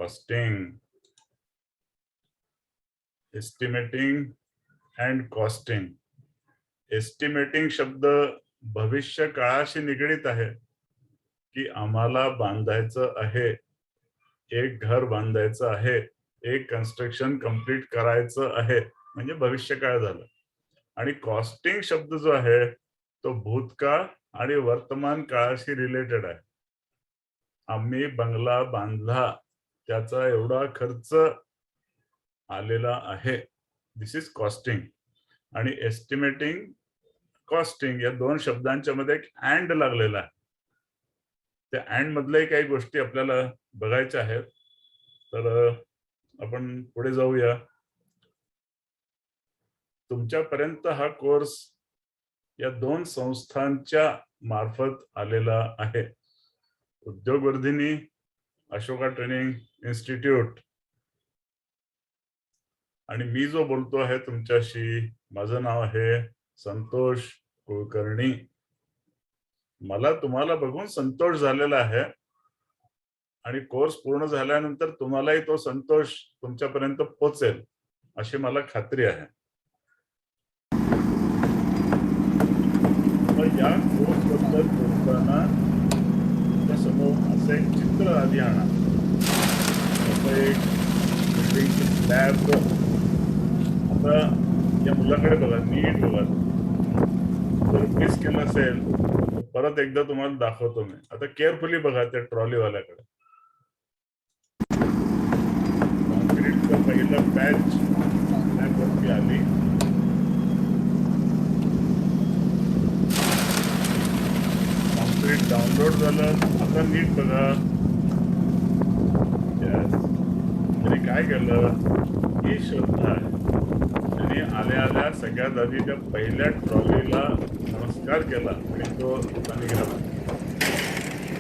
Costing, estimating and costing. Estimating शब्द भविष्य काळाशी निगडीत आहे, की आम्हाला बांधायचं आहे, एक घर बांधायचं आहे, एक कन्स्ट्रक्शन कंप्लीट करायचं आहे, म्हणजे भविष्यकाळ झालं. आणि कॉस्टिंग शब्द जो आहे तो भूतकाळ आणि वर्तमान काळाशी रिलेटेड आहे. आम्ही बंगला बांधला, त्याचा एवढा खर्च आलेला आहे, दिस इज कॉस्टिंग. आणि एस्टिमेटिंग, कॉस्टिंग या दोन शब्दांच्या मध्ये एक अँड लागलेला आहे. त्या अँड मधल्याही काही गोष्टी आपल्याला बघायच्या आहेत. तर आपण पुढे जाऊया. तुमच्यापर्यंत हा कोर्स या दोन संस्थांच्या मार्फत आलेला आहे. उद्योगवर्धिनी अशोका ट्रेनिंग इन्स्टिट्यूट आणि मी जो बोलतो आहे तुमच्याशी, माझं नाव आहे संतोष कुलकर्णी. मला तुम्हाला बघून संतोष झालेला आहे आणि कोर्स पूर्ण झाल्यानंतर तुम्हालाही तो संतोष तुमच्यापर्यंत पोहोचेल अशी मला खात्री आहे. या कोर्स बद्दल बोलताना समोर असं एक चित्र आधी आणा. एक बिल्डिंगची स्लॅब. आता या मुलाकडे बघा, नीट बघा. जर मिस केलं असेल परत एकदा तुम्हाला दाखवतो मी. आता केअरफुली बघा त्या ट्रॉलीवाल्याकडे. कॉन्क्रीटचा पहिला पॅच स्लॅबवरती आली. कॉन्क्रीट डाउनलोड झालं. आता नीट बघा. त्याने काय केलं, ही श्रद्धा आहे. त्याने आल्या आल्या सगळ्यात आधी त्या पहिल्या ट्रॉलीला नमस्कार केला आणि तो निघाला.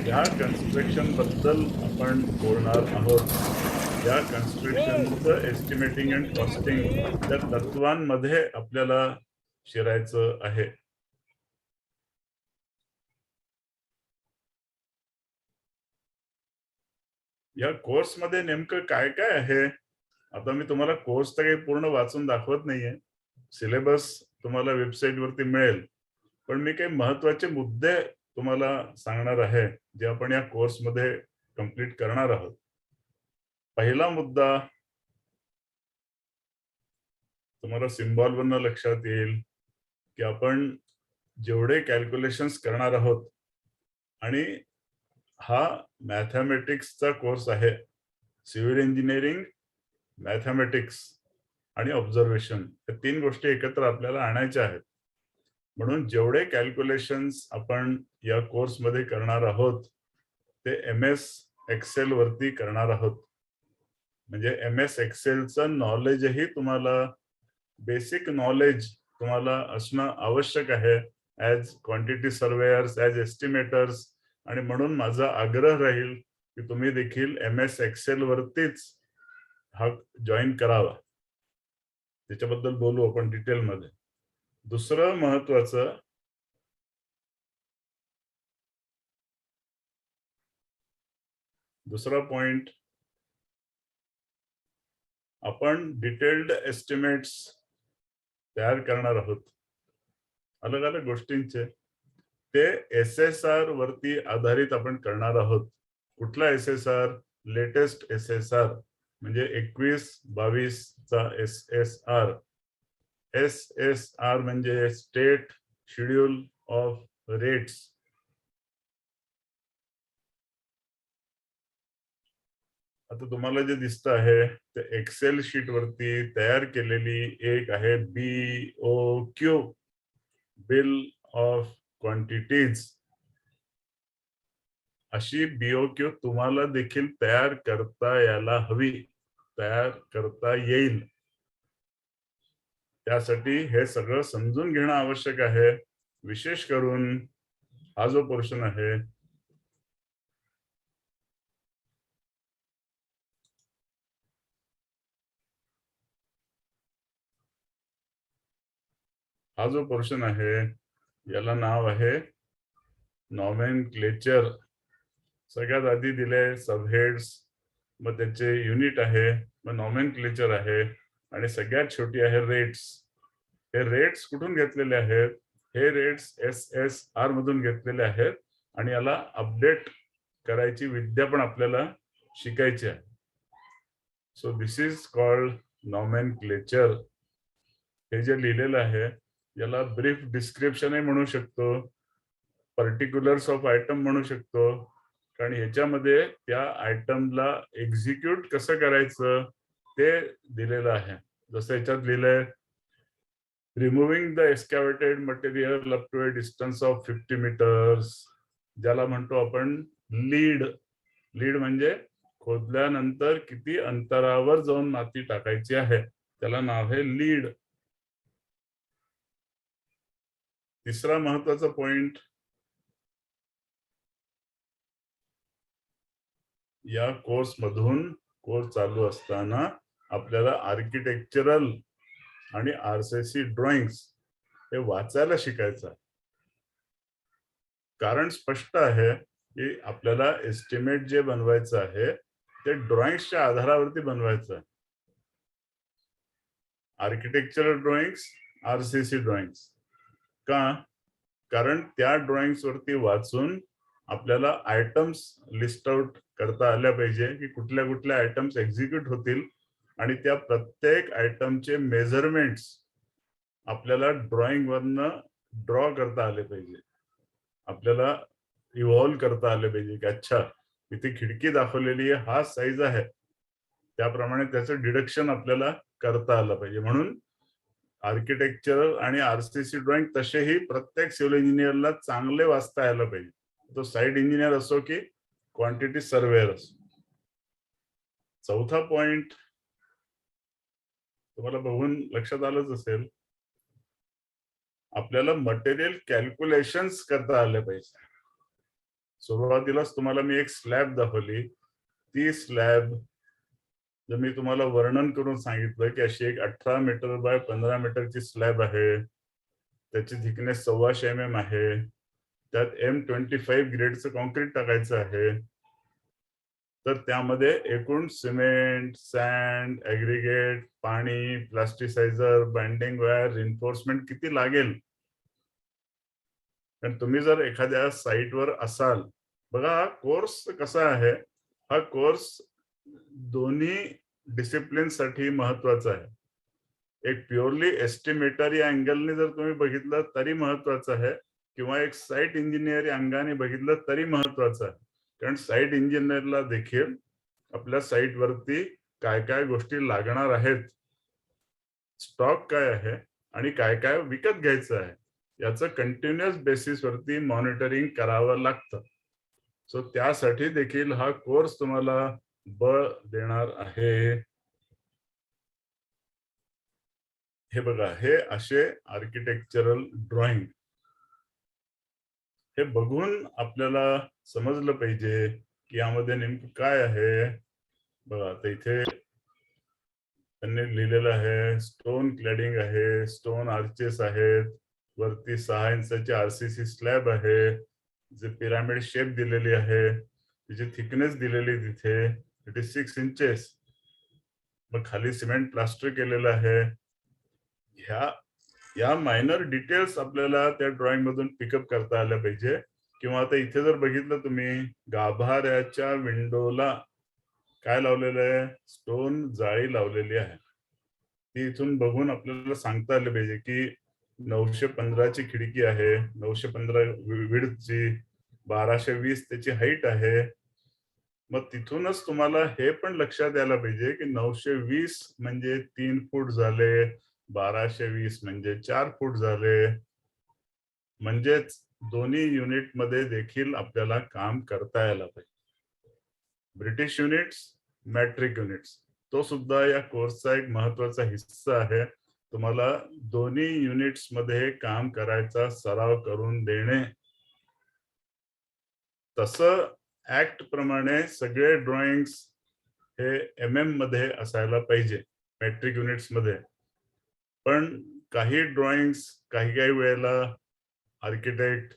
या कन्स्ट्रक्शन बद्दल आपण बोलणार आहोत. या कन्स्ट्रक्शनचं एस्टिमेटिंग अँड कॉस्टिंग त्या तत्वांमध्ये आपल्याला शिरायचं आहे. या कोर्स मध्ये नेमकं काय काय आहे. आता मी तुम्हाला कोर्स तर काही पूर्ण वाचून दाखवत नाहीये. सिलेबस तुम्हाला वेबसाईट वरती मिळेल, पण मी काही महत्वाचे मुद्दे तुम्हाला सांगणार आहे जे आपण या कोर्स मध्ये कंप्लीट करणार आहोत. पहिला मुद्दा तुम्हाला सिम्बॉल वरनं लक्षात येईल की आपण जेवढे कॅल्क्युलेशन्स करणार आहोत, आणि हा मॅथमॅटिक्सचा कोर्स आहे. सिव्हिल इंजिनिअरिंग, मॅथमॅटिक्स आणि ऑब्झर्वेशन या तीन गोष्टी एकत्र आपल्याला आणायच्या आहेत. म्हणून जेवढे कॅल्क्युलेशन्स आपण या कोर्समध्ये करणार आहोत ते MS एक्सेल वरती करणार आहोत. म्हणजे MS एक्सेलचं नॉलेजही तुम्हाला, बेसिक नॉलेज तुम्हाला असणं आवश्यक आहे as quantity surveyor's, as estimators. आणि म्हणून माझा आग्रह राहील की तुम्ही देखील MS एक्सेल वरतीच हा जॉईन करावा. त्याच्याबद्दल बोलू आपण डिटेलमध्ये. दुसरं महत्वाचं, दुसरा पॉइंट, आपण डिटेल्ड एस्टिमेट्स तयार करणार आहोत अलग अलग गोष्टींचे. ते SSR वरती आधारित आपण करणार आहोत. कुठला SSR? लेटेस्ट SSR म्हणजे 21-22 चा SSR. SSR म्हणजे स्टेट शेड्यूल ऑफ रेट्स. आता तुम्हाला जे दिसत आहे ते एक्सेल शीट वरती तयार केलेली एक आहे BOQ, बिल ऑफ क्वांटिटीज. अशी BOQ तुम्हाला देखील तयार करता यायला हवी, तयार करता येईल. त्यासाठी हे सगळं समजून घेणं आवश्यक आहे. विशेष करून हा जो पोर्शन आहे, हा जो पोर्शन आहे याला नाव आहे नॉमेनक्लेचर. सगळ्यात आधी दिले सबहेड्स, मग त्याचे युनिट आहे, मग नॉमेनक्लेचर आहे, आणि सगळ्यात शेवटी आहे रेट्स. हे रेट्स कुठून घेतलेले आहेत? हे रेट्स SSR मधून घेतलेले आहेत, आणि याला अपडेट करायची विद्या पण आपल्याला शिकायची आहे. So this is called nomenclature. हे जे लिहिलेलं आहे याला ब्रीफ डिस्क्रिप्शन म्हणू शकतो, पर्टिक्युलर्स ऑफ आयटम म्हणू शकतो, कारण ह्याच्यामध्ये त्या आयटमला एक्झिक्यूट कसं करायचं ते दिलेलं आहे. जसं याच्यात लिहिलंय, removing the excavated material up to a distance of 50 meters, ज्याला म्हणतो आपण लीड. लीड म्हणजे खोदल्यानंतर किती अंतरावर जाऊन माती टाकायची आहे, त्याला नाव आहे लीड. तिसरा महत्वाचा पॉइंट, या कोर्स मधून कोर्स चालू असताना आपल्याला आर्किटेक्चरल आणि RCC ड्रॉइंग्स हे वाचायला शिकायचं आहे. कारण स्पष्ट आहे की आपल्याला एस्टिमेट जे बनवायचं आहे ते ड्रॉइंग्सच्या आधारावरती बनवायचं आहे. Architectural drawings, RCC drawings. का? कारण त्या ड्रॉइंग्स वरती वाचून आपल्याला आयटम्स लिस्ट आउट करता आल्या पाहिजे की कुठल्या कुठल्या आयटम्स एक्झिक्यूट होतील, आणि त्या प्रत्येक आयटमचे मेजरमेंट्स आपल्याला ड्रॉइंग वरनं ड्रॉ करता आले पाहिजे. आपल्याला इव्हॉल्व करता आले पाहिजे की अच्छा इथे खिडकी दाखवलेली आहे, हा साईज आहे, त्याप्रमाणे त्याचं डिडक्शन आपल्याला करता आलं पाहिजे. म्हणून आर्किटेक्चरल आणि RCC ड्रॉइंग तसेही प्रत्येक सिव्हिल इंजिनियरला चांगले वाचता यायला पाहिजे, तो साइट इंजिनियर असो की क्वांटिटी सर्वेअर असो. चौथा पॉइंट तुम्हाला बघून लक्षात आलंच असेल, आपल्याला मटेरियल कॅल्क्युलेशन्स करता आले पाहिजे. सुरुवातीलाच तुम्हाला मी एक स्लॅब दाखवली, ती स्लॅब जर मी तुम्हाला वर्णन करून सांगितलं की अशी एक 18 मीटर बाय 15 मीटरची स्लॅब आहे, त्याची थिकनेस 125 mm आहे, त्यात M25 ग्रेडचं कॉन्क्रीट टाकायचं आहे, तर त्यामध्ये एकूण सिमेंट, सँड, ऍग्रिगेट, पाणी, प्लास्टिसायझर, बाइंडिंग वायर, रिन्फोर्समेंट किती लागेल. कारण तुम्ही जर एखाद्या साईटवर असाल, बघा हा कोर्स कसा आहे, हा कोर्स दोन्ही डिसिप्लिन साठी महत्वाचा आहे. एक प्युअरली एस्टिमेटर या अँगलने जर तुम्ही बघितलं तरी महत्वाचं आहे, किंवा एक साइट इंजिनियर या अंगाने बघितलं तरी महत्वाचं आहे. कारण साइट इंजिनियरला देखील आपल्या साइट वरती काय काय गोष्टी लागणार आहेत, स्टॉक काय आहे आणि काय काय विकत घ्यायचं आहे, याचं कंटिन्युअस बेसिस वरती मॉनिटरिंग करावं लागतं. सो त्यासाठी देखील हा कोर्स तुम्हाला बळ देणार आहे. हे बघा, हे असे आर्किटेक्चरल ड्रॉइंग, हे बघून आपल्याला समजलं पाहिजे की यामध्ये नेमकं काय आहे. बघा आता इथे त्यांनी लिहिलेलं आहे, स्टोन क्लॅडिंग आहे, स्टोन आर्चेस आहेत, वरती 6 इंचाची RCC स्लॅब आहे, जे पिरामिड शेप दिलेली आहे, तिची थिकनेस दिलेली तिथे 36 इंचेस, मग खाली सिमेंट प्लास्टर केलेलं आहे. या मायनर डिटेल्स आपल्याला त्या ड्रॉइंग मधून पिकअप करता आल्या पाहिजे. किंवा आता इथे जर बघितलं तुम्ही, गाभाऱ्याच्या विंडोला काय लावलेलं आहे, स्टोन जाळी लावलेली आहे. ती इथून बघून आपल्याला सांगता आलं पाहिजे की 915ची खिडकी आहे, 915 विड्थची, 1220 त्याची हाईट आहे. मग तिथूनच तुम्हाला हे पण लक्षात यायला पाहिजे की 920 म्हणजे 3 फूट झाले, 1220 म्हणजे 4 फूट झाले. म्हणजेच दोन्ही युनिट मध्ये देखील आपल्याला काम करता यायला पाहिजे. ब्रिटिश युनिट्स, मॅट्रिक युनिट्स, तो सुद्धा या कोर्सचा एक महत्वाचा हिस्सा आहे. तुम्हाला दोन्ही युनिट्स मध्ये काम करायचा सराव करून देणे. तसं ऍक्ट प्रमाणे सगळे ड्रॉइंग्स हे MM मध्ये असायला पाहिजे, मॅट्रिक युनिट्स मध्ये. पण काही ड्रॉइंग्स काही काही वेळेला आर्किटेक्ट,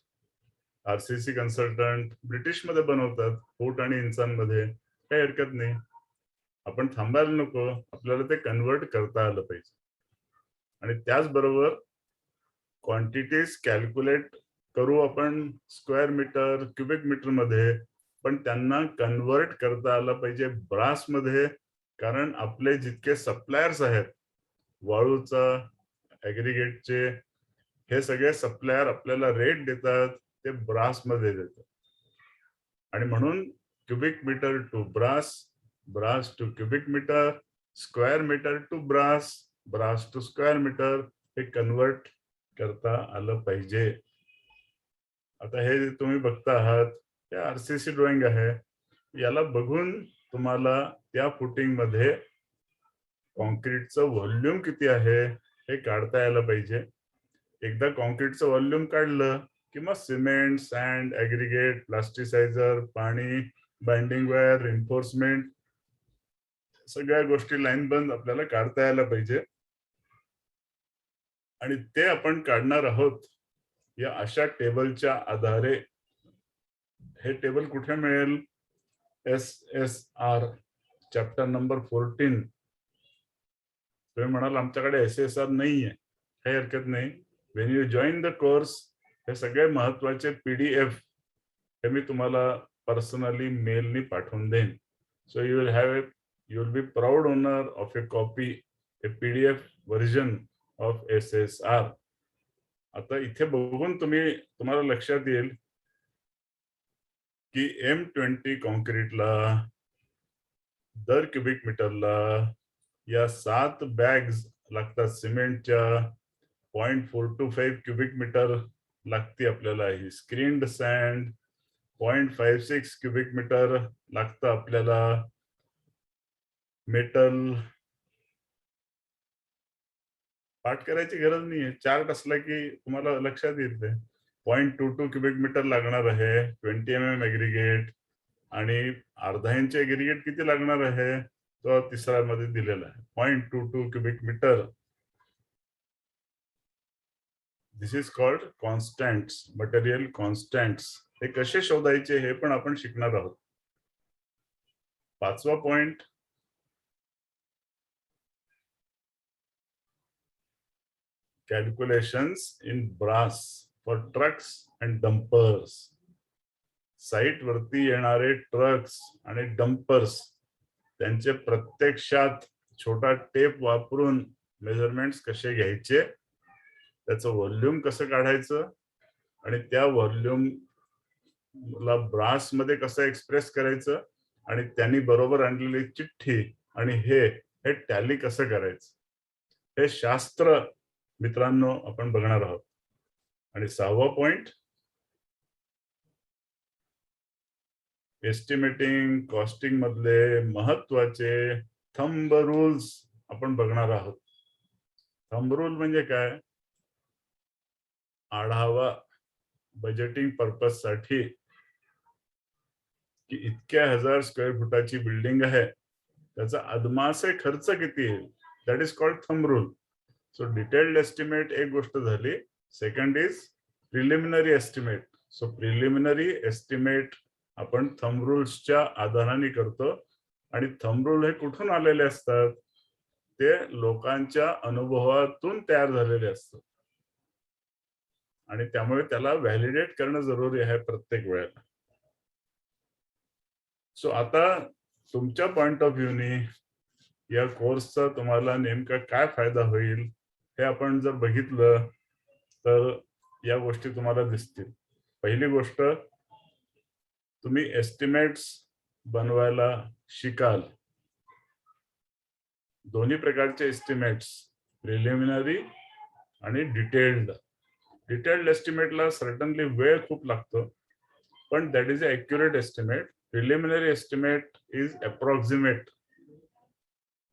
RCC कन्सल्टंट ब्रिटिश मध्ये बनवतात, फूट आणि इंचांमध्ये, काही हरकत नाही. आपण थांबायला नको, आपल्याला ते कन्वर्ट करता आलं पाहिजे. आणि त्याचबरोबर क्वांटिटीज कॅल्क्युलेट करू आपण स्क्वेअर मीटर, क्युबिक मीटर मध्ये, पण त्यांना कन्वर्ट करता आलं पाहिजे ब्रास मध्ये. कारण आपले जितके सप्लायर्स आहेत वाळूचा, ऍग्रिगेटचे, हे सगळे सप्लायर आपल्याला रेट देतात ते ब्रास मध्ये देतात. आणि म्हणून cubic metre to brass, brass to cubic metre, square metre to brass, brass to square metre हे कन्वर्ट करता आलं पाहिजे. आता हे तुम्ही बघता आहात हे आरसीसी ड्रॉइंग आहे. याला बघून तुम्हाला त्या फुटिंग मध्ये कॉन्क्रीटचं व्हॉल्यूम किती आहे हे काढता यायला पाहिजे. एकदा कॉन्क्रीटचं व्हॉल्यूम काढलं की मग सिमेंट, सँड, ऍग्रिगेट, प्लास्टिसायझर, पाणी, बाइंडिंग वायर, रिन्फोर्समेंट, सगळ्या गोष्टी लाईन बंद आपल्याला काढता यायला पाहिजे. आणि ते आपण काढणार आहोत या अशा टेबलच्या आधारे. हे टेबल कुठे मिळेल? SSR chapter number 14. तुम्ही म्हणाल आमच्याकडे SSR नाहीये, काही हरकत नाही. Wien you join the course हे सगळे महत्वाचे PDF हे मी तुम्हाला पर्सनली मेलनी पाठवून देईन. So you will be proud owner of A copy, A PDF version of SSR. आता इथे बघून तुम्हाला लक्षात येईल की M20 कॉन्क्रीटला दर क्युबिक मीटरला या 7 बॅग्स लागतात सिमेंटच्या. 0.425 क्युबिक मीटर लागते आपल्याला ही स्क्रीन्ड सँड. 0.56 क्युबिक मीटर लागतं आपल्याला मेटल. पाठ करायची गरज नाहीये, चार्ट असला की तुम्हाला लक्षात येते. 0.22 क्युबिक मीटर लागणार आहे 20 mm ऍग्रिगेट. आणि अर्धा इंच ऍग्रिगेट किती लागणार आहे तो तिसऱ्या मध्ये दिलेला आहे 0.22 cubic meter. This is called constants, material constants. हे कसे शोधायचे हे पण आपण शिकणार आहोत. 5वा point, calculations in brass for trucks and dumpers. Site वरती येणारे ट्रक्स आणि डंपर्स त्यांचे प्रत्यक्षात छोटा टेप वापरून मेजरमेंट्स कसे घ्यायचे, त्याचं व्हॉल्यूम कसं काढायचं आणि त्या व्हॉल्यूम ला ब्रास मध्ये कसं एक्सप्रेस करायचं आणि त्यांनी बरोबर आणलेली चिठ्ठी आणि हे टॅली कसं करायचं, हे शास्त्र मित्रांनो आपण बघणार आहोत. आणि 6वा पॉइंट, एस्टिमेटिंग कॉस्टिंग मधले महत्वाचे थंब रूल्स आपण बघणार आहोत. थंब रूल म्हणजे काय? आढावा बजेटिंग पर्पज साठी की इतक्या 1000 स्क्वेअर फुटाची बिल्डिंग आहे, त्याचा अदमासे खर्च किती येईल, that is called thumb rule. So detailed estimate एक गोष्ट झाली. Second is preliminary estimate. So preliminary estimate आपण थंब रूल्सच्या आधाराने करतो. आणि थंब रूल हे कुठून आलेले असतात? ते लोकांच्या अनुभवातून तयार झालेले असतात आणि त्यामुळे त्याला व्हॅलिडेट करणं जरुरी आहे प्रत्येक वेळेला. सो आता तुमच्या पॉइंट ऑफ व्ह्यूने या कोर्सचा तुम्हाला नेमका काय फायदा होईल हे आपण जर बघितलं तर या गोष्टी तुम्हाला दिसतील. पहिली गोष्ट, तुम्ही एस्टिमेट्स बनवायला शिकाल. दोन्ही प्रकारचे एस्टिमेट्स, प्रिलिमिनरी आणि डिटेल्ड. डिटेल्ड एस्टिमेटला सर्टनली वेळ खूप लागतो, पण that is a accurate estimate. Preliminary estimate is approximate,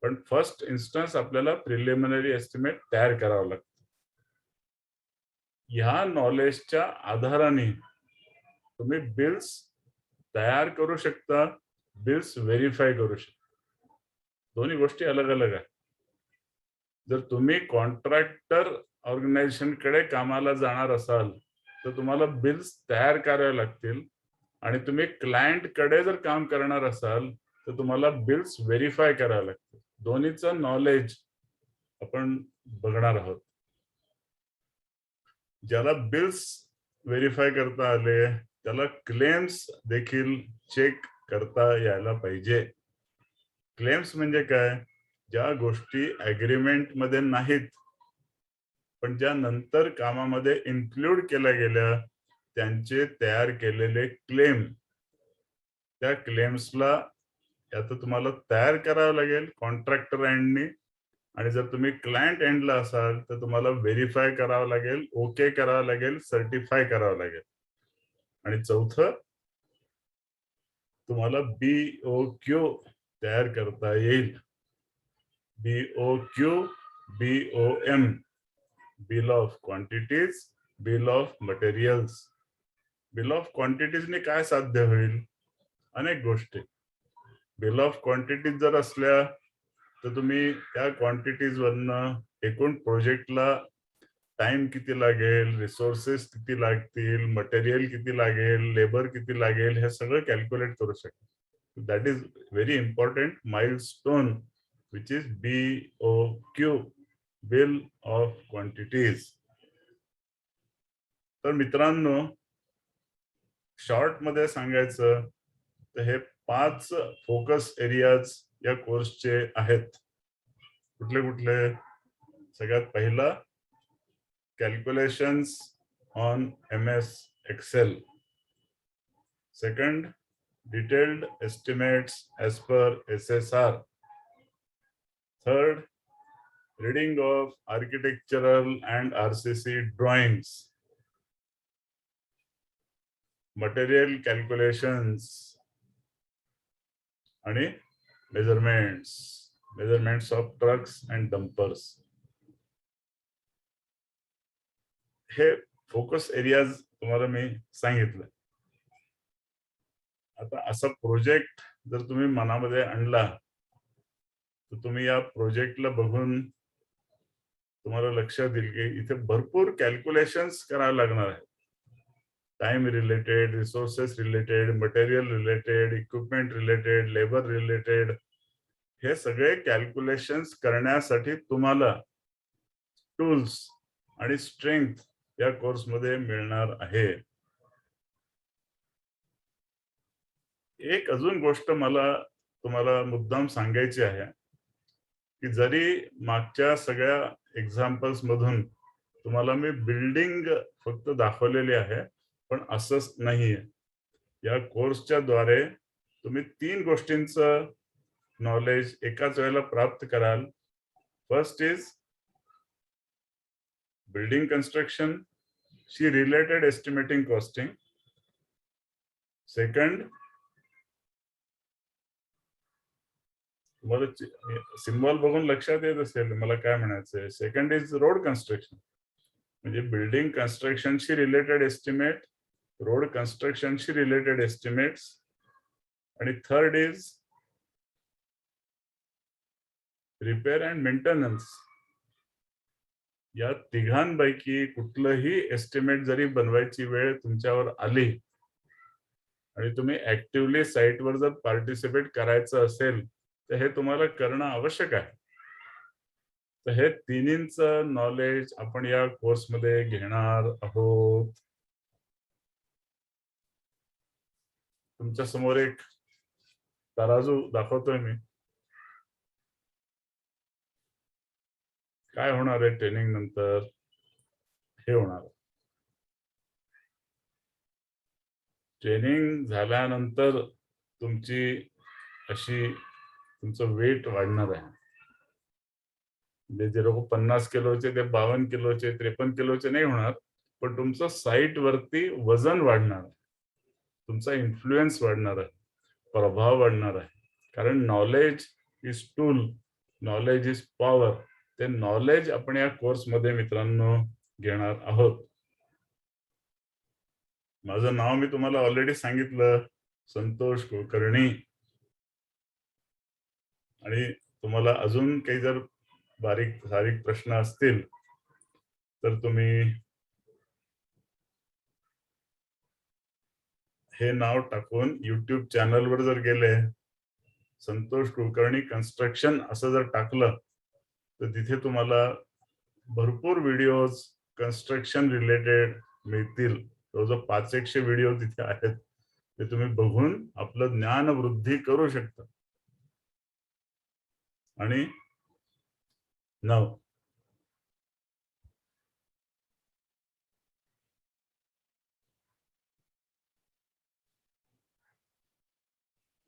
पण फर्स्ट इन्स्टन्स आपल्याला प्रिलिमिनरी एस्टिमेट तयार करावं लागतं. ह्या नॉलेजच्या आधाराने तुम्ही बिल्स तयार करू शकता, बिल्स व्हेरीफाय करू शकता. दोन्ही गोष्टी अलग अलग आहेत. जर तुम्ही कॉन्ट्रॅक्टर ऑर्गनायझेशन कडे कामाला जाणार असाल तर तुम्हाला बिल्स तयार करावे लागतील. आणि तुम्ही क्लायंट कडे जर काम करणार असाल तर तुम्हाला बिल्स व्हेरीफाय करावे लागतात. दोन्हीचं नॉलेज आपण बघणार आहोत. ज्याला बिल्स व्हेरीफाय करता आले त्याला क्लेम्स देखील चेक करता यायला पाहिजे. क्लेम्स म्हणजे काय? ज्या गोष्टी अग्रीमेंट मध्ये नाहीत पण ज्या नंतर कामामध्ये इन्क्लूड केल्या गेल्या त्यांचे तयार केलेले क्लेम, त्या क्लेम्सला आता तुम्हाला तयार करावं लागेल कॉन्ट्रॅक्टर एंडनी, आणि जर तुम्ही क्लायंट एंडला असाल तर तुम्हाला व्हेरीफाय करावं लागेल, ओके करावं लागेल, सर्टिफाय करावं लागेल. आणि चौथं, तुम्हाला BOQ तयार करता येईल. BOQ, BOM, bill of quantities, bill of materials. Bill of क्वांटिटीजने काय साध्य होईल? अनेक गोष्टी. बिल ऑफ क्वांटिटीज जर असल्या तर तुम्ही त्या क्वांटिटीज वरनं एकूण प्रोजेक्टला टाइम किती लागेल, रिसोर्सेस किती लागतील, मटेरियल किती लागेल, लेबर किती लागेल, हे सगळं कॅल्क्युलेट करू शकता. That is very important milestone which is BOQ, bill of quantities. तर मित्रांनो, शॉर्ट मध्ये सांगायचं तर हे 5 फोकस एरियाज या कोर्सचे आहेत. कुठले कुठले? सगळ्यात पहिला, calculations on MS Excel. Second, detailed estimates as per SSR. Third, reading of architectural and RCC drawings. Material calculations आणि measurements of trucks and dumpers. हे फोकस एरियाज तुम्हाला मी सांगितलं. आता असा प्रोजेक्ट जर तुम्ही मनामध्ये आणला तर तुम्ही या प्रोजेक्टला बघून तुम्हाला लक्षात येईल की इथे भरपूर कॅल्क्युलेशन्स करावे लागणार आहेत. Time related, resources related, material related, equipment related, labour related, हे सगळे कॅल्क्युलेशन्स करण्यासाठी तुम्हाला टूल्स आणि स्ट्रेंथ या कोर्समध्ये मिळणार आहे. एक अजून गोष्ट मला तुम्हाला मुद्दाम सांगायची आहे की जरी मागच्या सगळ्या एक्झाम्पल्स मधून तुम्हाला मी बिल्डिंग फक्त दाखवलेली आहे, पण असंच नाहीये. या कोर्सच्या द्वारे तुम्ही 3 गोष्टींचं नॉलेज एकाच वेळेला प्राप्त कराल. फर्स्ट इज बिल्डिंग कंस्ट्रक्शन शी रिलेटेड एस्टिमेटिंग कॉस्टिंग. सेकंड, तुम्हाला सिम्बॉल बघून लक्षात येत असेल मला काय म्हणायचंय. सेकंड इज रोड कन्स्ट्रक्शन, म्हणजे बिल्डिंग कन्स्ट्रक्शनशी रिलेटेड एस्टिमेट, रोड कन्स्ट्रक्शनशी रिलेटेड एस्टिमेट्स. आणि third is repair and maintenance. या तिघांपैकी कुठलंही एस्टिमेट जरी बनवायची वेळ तुमच्यावर आली आणि तुम्ही ऍक्टिव्हली साईटवर जर पार्टिसिपेट करायचं असेल तर हे तुम्हाला करणं आवश्यक आहे. तर हे तिन्हींचं नॉलेज आपण या कोर्समध्ये घेणार आहोत. तुमच्या समोर एक तराजू दाखवतोय मी. काय होणार आहे ट्रेनिंग नंतर? हे होणार. ट्रेनिंग झाल्यानंतर तुमचं वेट वाढणार आहे. म्हणजे जे लोक 50 किलोचे ते 52 किलोचे 53 किलोचे नाही होणार, पण तुमचं साईट वरती वजन वाढणार, तुमचा इन्फ्लुएन्स वाढणार आहे, प्रभाव वाढणार आहे. कारण knowledge is tool, knowledge is power. ते नॉलेज आपण या कोर्समध्ये मित्रांनो घेणार आहोत. माझं नाव मी तुम्हाला ऑलरेडी सांगितलं, संतोष कुलकर्णी. आणि तुम्हाला अजून काही जर बारीक सारीक प्रश्न असतील तर तुम्ही हे नाव टाकून YouTube चॅनलवर जर गेले संतोष कुलकर्णी कन्स्ट्रक्शन असं जर टाकलं तर तिथे तुम्हाला भरपूर व्हिडिओज कन्स्ट्रक्शन रिलेटेड मिळतील. जवळजवळ 500 व्हिडिओ तिथे आहेत, ते तुम्ही बघून आपलं ज्ञान वृद्धी करू शकता. आणि 9,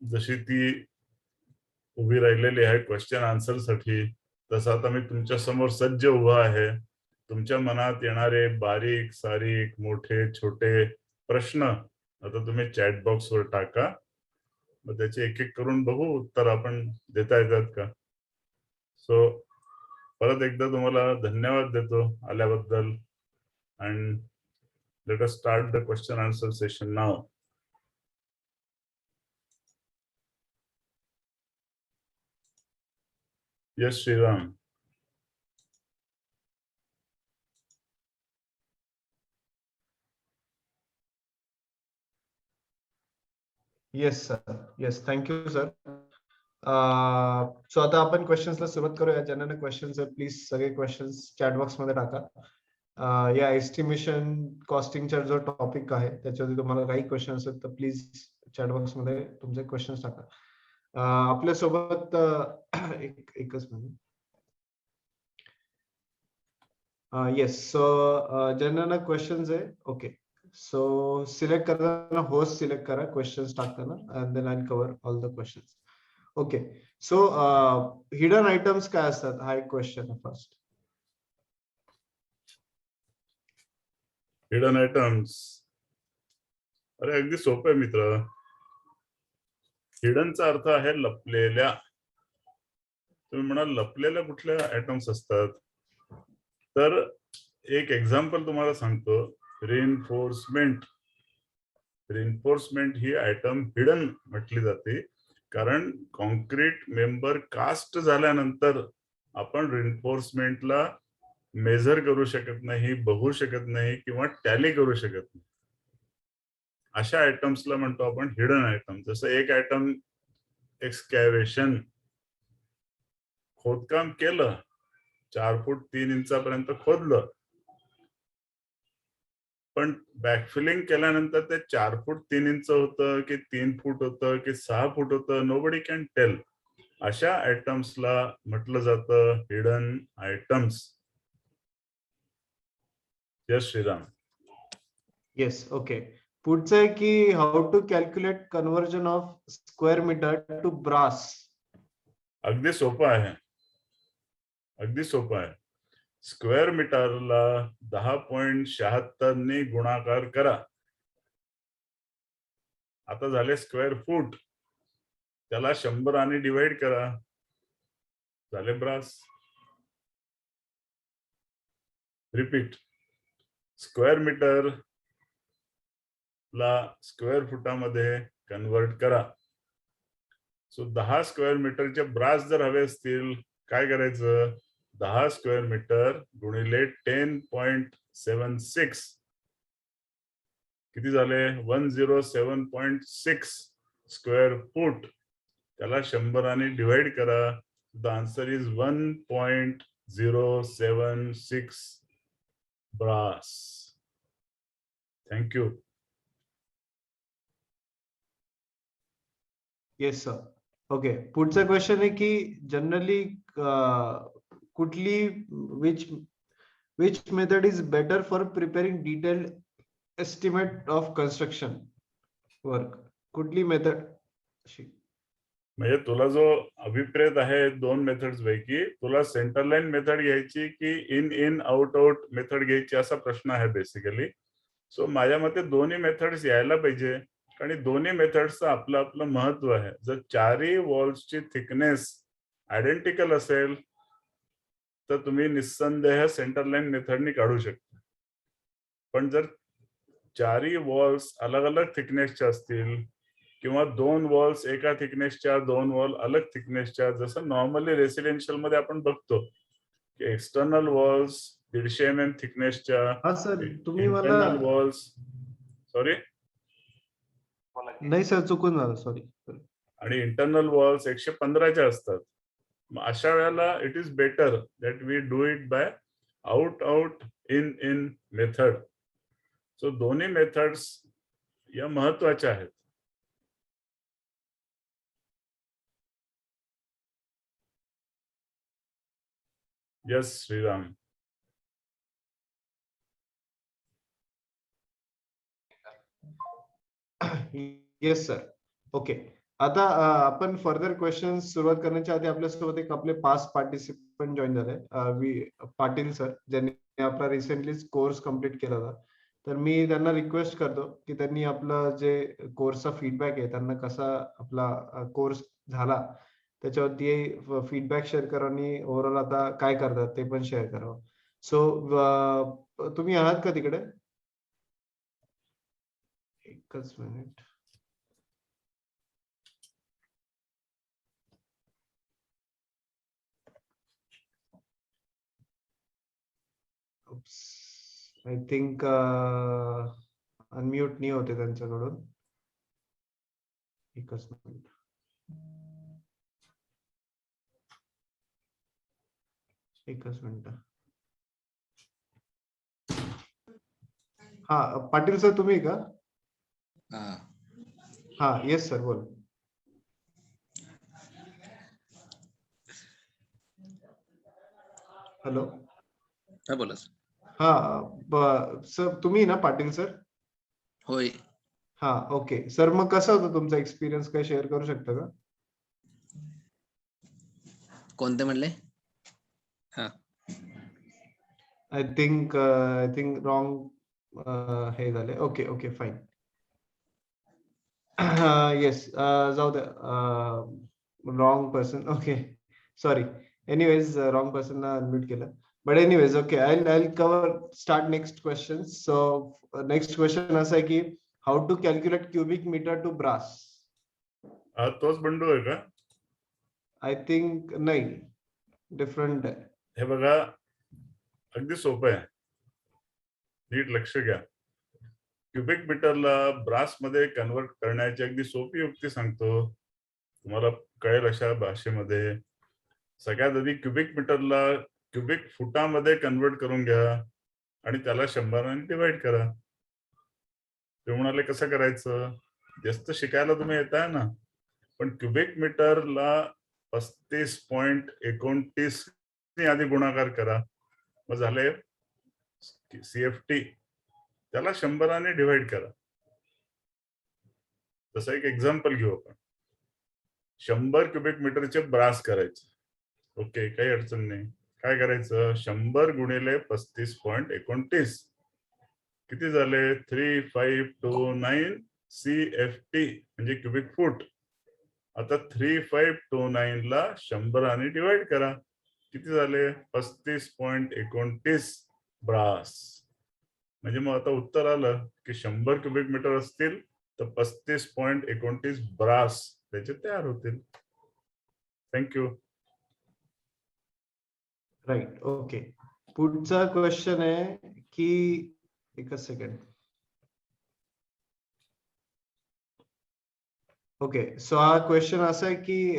जशी ती उभी राहिलेली आहे क्वेश्चन आन्सर साठी, तसं आता मी तुमच्या समोर सज्ज उभा आहे. तुमच्या मनात येणारे बारीक सारीक मोठे छोटे प्रश्न आता तुम्ही चॅट बॉक्स वर टाका. मग त्याचे एक एक करून बघू उत्तर आपण देता येतात का. सो परत एकदा तुम्हाला धन्यवाद देतो आल्याबद्दल. And let us start the question answer session now. Yes, Sriram. Yes, sir. Yes, thank you, sir. So आता आपण क्वेश्चन्सला सुरुवात करूया. ज्यांना क्वेश्चन्स आहेत प्लीज सगळे क्वेश्चन्स चॅट बॉक्स मध्ये टाका. या एस्टिमेशन कॉस्टिंगचा जो टॉपिक आहे त्याच्यावरती तुम्हाला काही क्वेश्चन्स आहेत तर प्लीज चॅट बॉक्स मध्ये तुमचे क्वेश्चन्स टाका. आपल्या सोबत एकच मिनिट. येस, सो ज्यांना क्वेश्चन्स आहे ओके, सो सिलेक्ट करताना होस्ट सिलेक्ट करा क्वेश्चन्स टाकताना and then I cover all the questions. Okay, so hidden items काय असतात हा एक क्वेश्चन आहे फर्स्ट. हिडन आयटम्स, अरे अगदी सोपं आहे मित्र. हिडनचा अर्थ आहे लपलेल्या. तुम्ही म्हणाल लपलेल्या कुठल्या आयटम्स असतात, तर एक एक्झाम्पल तुम्हाला सांगतो. रिइन्फोर्समेंट. रिइन्फोर्समेंट ही आयटम हिडन म्हटली जाते, कारण कॉन्क्रीट मेंबर कास्ट झाल्यानंतर आपण रिइन्फोर्समेंटला मेजर करू शकत नाही, बघू शकत नाही किंवा टॅली करू शकत नाही. अशा आयटम्सला म्हणतो आपण हिडन आयटम. जसं एक आयटम एक्सकॅव्हेशन, खोदकाम केलं, 4 फूट 3 इंचापर्यंत खोदलं, पण बॅकफिलिंग केल्यानंतर ते 4 फूट 3 इंच होतं की 3 फूट होतं की 6 फूट होतं, नोबडी कॅन टेल. अशा आयटम्सला म्हटलं जातं hidden items. Yes Shriram. Yes, okay. पुढचं आहे की how to calculate conversion of square metre to brass. अगदी सोपं आहे, अगदी सोपं आहे. स्क्वेअर मीटरला 10.76 ने गुणाकार करा. आता झाले स्क्वेअर फूट, त्याला 100 आणि डिवाइड करा, झाले ब्रास. रिपीट, स्क्वेअर मीटर ला स्क्वेअर फुटामध्ये कन्वर्ट करा. सो 10 स्क्वेअर मीटरचे ब्रास जर हवे असतील काय करायचं, 10 स्क्वेअर मीटर गुणिले 10.76 किती झाले, 107.6 स्क्वेअर फूट. त्याला 100 आणि डिवाइड करा. The answer is 1.076 brass. Thank you. Yes sir. Okay, पुढचा क्वेश्चन आहे की जनरली कुठली which method is better for preparing detailed estimate of construction work. कुठली मेथड. म्हणजे तुला जो अभिप्रेत आहे 2 मेथड्स पैकी, तुला सेंटर लाईन मेथड घ्यायची की इन आउट आउट मेथड घ्यायची असा प्रश्न आहे बेसिकली. सो माझ्या मते दोन्ही मेथड्स यायला पाहिजे, आणि दोन्ही मेथड्सचं आपलं आपलं महत्व आहे. जर चारही वॉल्सची थिकनेस आयडेंटिकल असेल तर तुम्ही निस्संदेह सेंटर लाईन मेथडनी काढू शकता. पण जर चारही वॉल्स अलग अलग थिकनेसच्या असतील किंवा 2 वॉल्स एका थिकनेसच्या, 2 वॉल अलग थिकनेसच्या, जसं नॉर्मली रेसिडेन्शियल मध्ये आपण बघतो की एक्सटर्नल वॉल्स 150 mm थिकनेसच्या, तुम्ही मला इंटरनल वॉल्स, सॉरी नाही सर चुकून झालं, सॉरी. आणि इंटरनल वॉल्स 115च्या असतात. मग अशा वेळेला it is better that we do it by out in method. So दोन्ही मेथड्स या महत्वाच्या आहेत. Yes Shriram. Yes sir. Okay. आता आपण फर्दर क्वेश्चन सुरुवात करण्याच्या आधी आपल्यासोबत एक आपले पास्ट पार्टिसिपंट जॉईन झाले, पाटील सर, ज्यांनी आपला रिसेंटली कोर्स कम्प्लीट केला होता. तर मी त्यांना रिक्वेस्ट करतो की त्यांनी आपलं जे कोर्सचा फीडबॅक आहे, त्यांना कसा आपला कोर्स झाला त्याच्यावरती फीडबॅक शेअर करा आणि ओव्हरऑल आता काय करतात ते पण शेअर करावं. सो तुम्ही आहात का तिकडे? एकच मिनिट. आय थिंक अनम्यूट नाही होते त्यांच्याकडून. एकच मिनिट. एकच मिनिट. हा पाटील सर तुम्ही का? हा येस सर बोल. हॅलो. हा बोला सर. हा सर तुम्ही ना पाटील सर? होय. हा ओके सर. मग कसा होता तुमचा एक्सपिरियन्स, काय शेअर करू शकता का? कोणते म्हणले? हा आय थिंक रॉंग हे झाले. Okay okay fine. येस जाऊ द्या. Wrong person. Okay sorry. Anyways wrong पर्सनला अनम्यूट केलं. But anyways okay. I cover start next question. So next question असं आहे की how to calculate cubic metre to brass. तोच बंडू आहे का? आय थिंक नाही, डिफरंट आहे. हे बघा, अगदी सोपं आहे, नीट लक्ष घ्या. क्युबिक मीटरला ब्रास मध्ये कन्वर्ट करण्याची अगदी सोपी युक्ती सांगतो, तुम्हाला कळेल अशा भाषेमध्ये. सगळ्यात आधी क्युबिक मीटरला क्युबिक फुटामध्ये कन्वर्ट करून घ्या आणि त्याला 100 ने डिवाइड करा. ते म्हणाले कसं करायचं? जास्त शिकायला तुम्ही येताय ना, पण क्युबिक मीटरला 35.29 ने आधी गुणाकार करा, मग झाले CFT. त्याला 100 ने डिवाइड करा. तसं एक एक्झाम्पल घेऊ आपण. 100 क्युबिक मीटरचे ब्रास करायचे. ओके, काही अडचण नाही. काय करायचं? 100 गुणिले 35.29 किती झाले? 3529 CFT म्हणजे क्युबिक फूट. आता 3529 ला 100 ने डिवाइड करा, किती झाले? 35.29 ब्रास. म्हणजे मग आता उत्तर आलं की 100 क्युबिक मीटर असतील तर 35.29 ब्रास त्याचे तयार होतील. थँक्यू. राईट. ओके. पुढचा क्वेश्चन आहे की एकच सेकंड. ओके. सो हा क्वेश्चन असा आहे की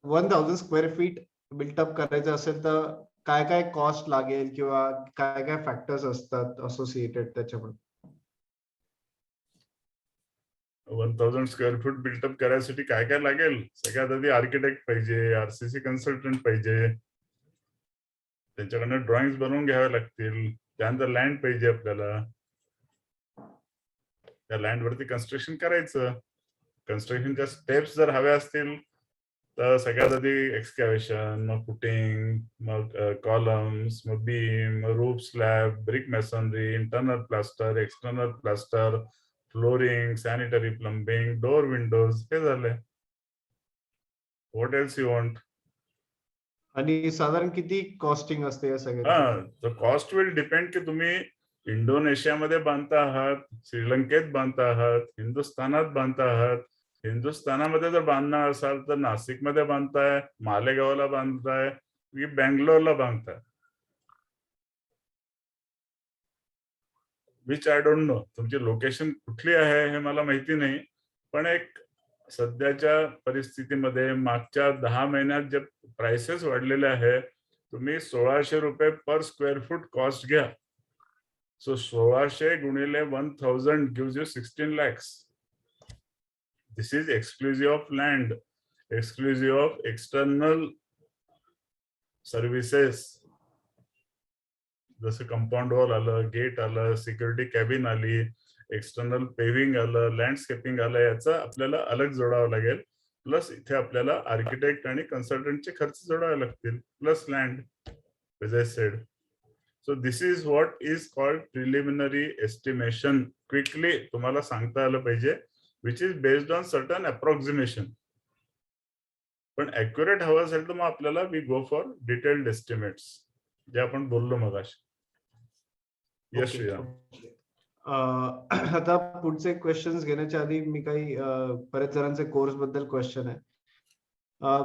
1000 स्क्वेअर फीट बिल्टअप करायचं असेल तर काय काय कॉस्ट लागेल किंवा काय काय फॅक्टर्स असतात असोसिएटेड त्याच्यामध्ये? 1000 स्क्वेअर फूट बिल्टअप करायसाठी काय काय लागेल? सगळ्यात आधी आर्किटेक्ट पाहिजे, RCC कन्सल्टंट पाहिजे, त्यांच्याकडनं ड्रॉइंग बनवून घ्यावे लागतील. त्यानंतर लँड पाहिजे आपल्याला, त्या लँड वरती कन्स्ट्रक्शन करायचं. कन्स्ट्रक्शनच्या स्टेप्स जर हव्या असतील तर सगळ्यात आधी एक्सकॅव्हेशन, मग फुटिंग, मग कॉलम्स, मग बीम, मग roof slab, brick masonry, internal plaster, external plaster, flooring, sanitary, plumbing, door, Windows, हे झाले. What else you want? आणि साधारण किती कॉस्टिंग असते या सगळ्या? हा, तर कॉस्ट विल डिपेंड की तुम्ही इंडोनेशियामध्ये बांधता आहात, श्रीलंकेत बांधता आहात, हिंदुस्थानात बांधता आहात. हिंदुस्थानामध्ये जर बांधणार असाल तर नाशिकमध्ये बांधताय, मालेगावला बांधताय की बँगलोरला बांधताय, विच आय डोंट नो. तुमची लोकेशन कुठली आहे हे मला माहिती नाही, पण एक सध्याच्या परिस्थितीमध्ये मागच्या 10 महिन्यात जे प्राइसेस वाढलेले आहे, तुम्ही 1600 रुपये पर स्क्वेअर फूट कॉस्ट घ्या. सो 1600 गुणिले 1000 gives you 16 lakhs. This is exclusive of land, exclusive of external services. जसं कंपाऊंड वॉल आलं, गेट आलं, सिक्युरिटी कॅबिन आली, एक्सटर्नल पेव्हिंग आलं, लँडस्केपिंग आलं, याचा आपल्याला अलग जोडावं लागेल. प्लस इथे आपल्याला आर्किटेक्ट आणि कन्सल्टंटचे खर्च जोडावे लागतील, plus land, as I said. So this is what is called preliminary estimation. Quickly तुम्हाला सांगता आलं पाहिजे, which is based on certain approximation. पण accurate हवं असेल तर मग आपल्याला we go for detailed estimates, जे आपण बोललो मगाशी. Yes, श्रेया. आता पुढचे क्वेश्चन्स घेण्याच्या आधी मी काही बरेच जणांचे कोर्स बद्दल क्वेश्चन आहे.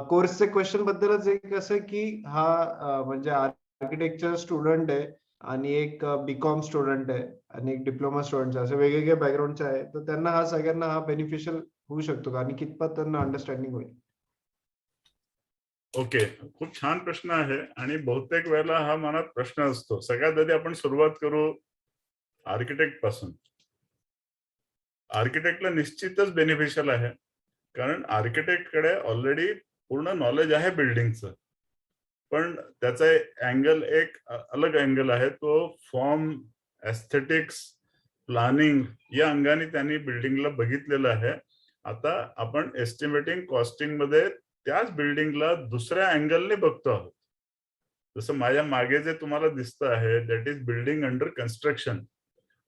कोर्सचे क्वेश्चन बद्दलच एक असं की हा म्हणजे आर्किटेक्चर स्टुडंट आहे आणि एक बीकॉम स्टुडंट आहे आणि एक डिप्लोमा स्टुडंट आहे, असे वेगवेगळे बॅकग्राऊंडचे आहे, तर त्यांना हा सगळ्यांना हा बेनिफिशियल होऊ शकतो का आणि कितपत त्यांना अंडरस्टँडिंग होईल? ओके, खूप छान प्रश्न आहे आणि बहुतेक वेळेला हा मनात प्रश्न असतो. सगळ्यात आधी आपण सुरुवात करू आर्किटेक्ट पासून. आर्किटेक्टला निश्चितच बेनिफिशियल आहे, कारण आर्किटेक्टकडे ऑलरेडी पूर्ण नॉलेज आहे बिल्डिंगचं. पण त्याचा अँगल एक अलग अँगल आहे, तो फॉर्म, एस्थेटिक्स, प्लॅनिंग या अंगाने त्यांनी बिल्डिंगला बघितलेलं आहे. आता आपण एस्टिमेटिंग कॉस्टिंग मध्ये त्याच बिल्डिंगला दुसऱ्या अँगलने बघतो आहोत. जसं माझ्या मागे जे तुम्हाला दिसतं आहे, that is building under construction.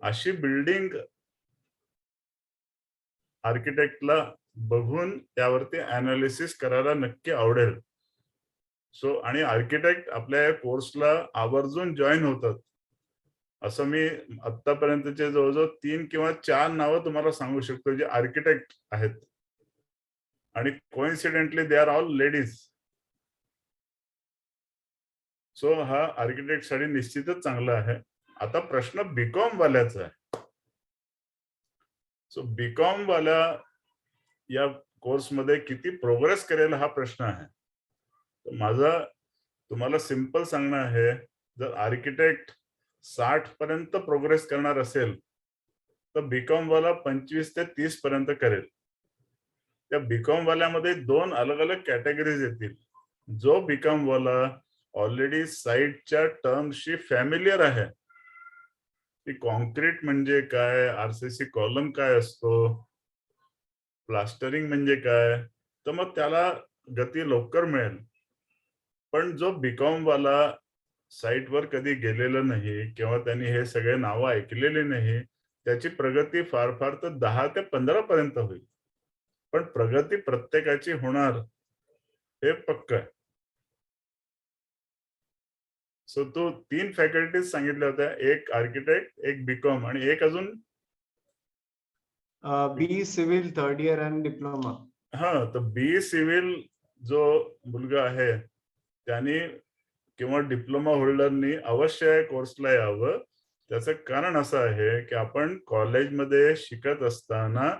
अशी बिल्डिंग आर्किटेक्टला बघून त्यावरती अनालिसिस करायला नक्की आवडेल. सो आणि आर्किटेक्ट आपल्या या कोर्सला आवर्जून जॉईन होतात. असं मी आतापर्यंतचे जवळजवळ 3 किंवा 4 नावं तुम्हाला सांगू शकतो जे आर्किटेक्ट आहेत, आणि coincidentally they are all ladies. So हा आर्किटेक्ट साठी निश्चितच चांगला आहे. आता प्रश्न बीकॉम वाल्याचा आहे. सो बीकॉम वाला या कोर्समध्ये किती प्रोग्रेस करेल हा प्रश्न आहे. तर माझा तुम्हाला सिंपल सांगणं आहे, जर आर्किटेक्ट 60 पर्यंत प्रोग्रेस करणार असेल तर बीकॉम वाला 25 ते 30 पर्यंत करेल. त्या बीकॉम वाल्यामध्ये 2 अलग अलग कॅटेगरीज येतील. जो बीकॉम वाला ऑलरेडी साइटच्या टर्म्सशी फॅमिलियर आहे, की कॉन्क्रीट म्हणजे काय, आरसीसी कॉलम काय असतो, प्लास्टरिंग म्हणजे काय, तर मग त्याला गती लवकर मिळेल. पण जो बीकॉम वाला साइटवर कधी गेलेला नाही किंवा त्यांनी हे सगळे नावं ऐकलेले नाही, त्याची प्रगती फार फार तर 10 ते 15 पर्यंत होईल. पण प्रगती प्रत्येकाची होणार हे पक्क आहे. सो तो 3 फॅकल्टीज सांगितल्या होत्या, एक आर्किटेक्ट, एक बीकॉम आणि एक अजून बी सिव्हिल थर्ड इयर आणि डिप्लोमा. हा, तर बी सिव्हिल जो मुलगा आहे त्यांनी किंवा डिप्लोमा होल्डरनी अवश्य या कोर्सला यावं. त्याचं कारण असं आहे की आपण कॉलेजमध्ये शिकत असताना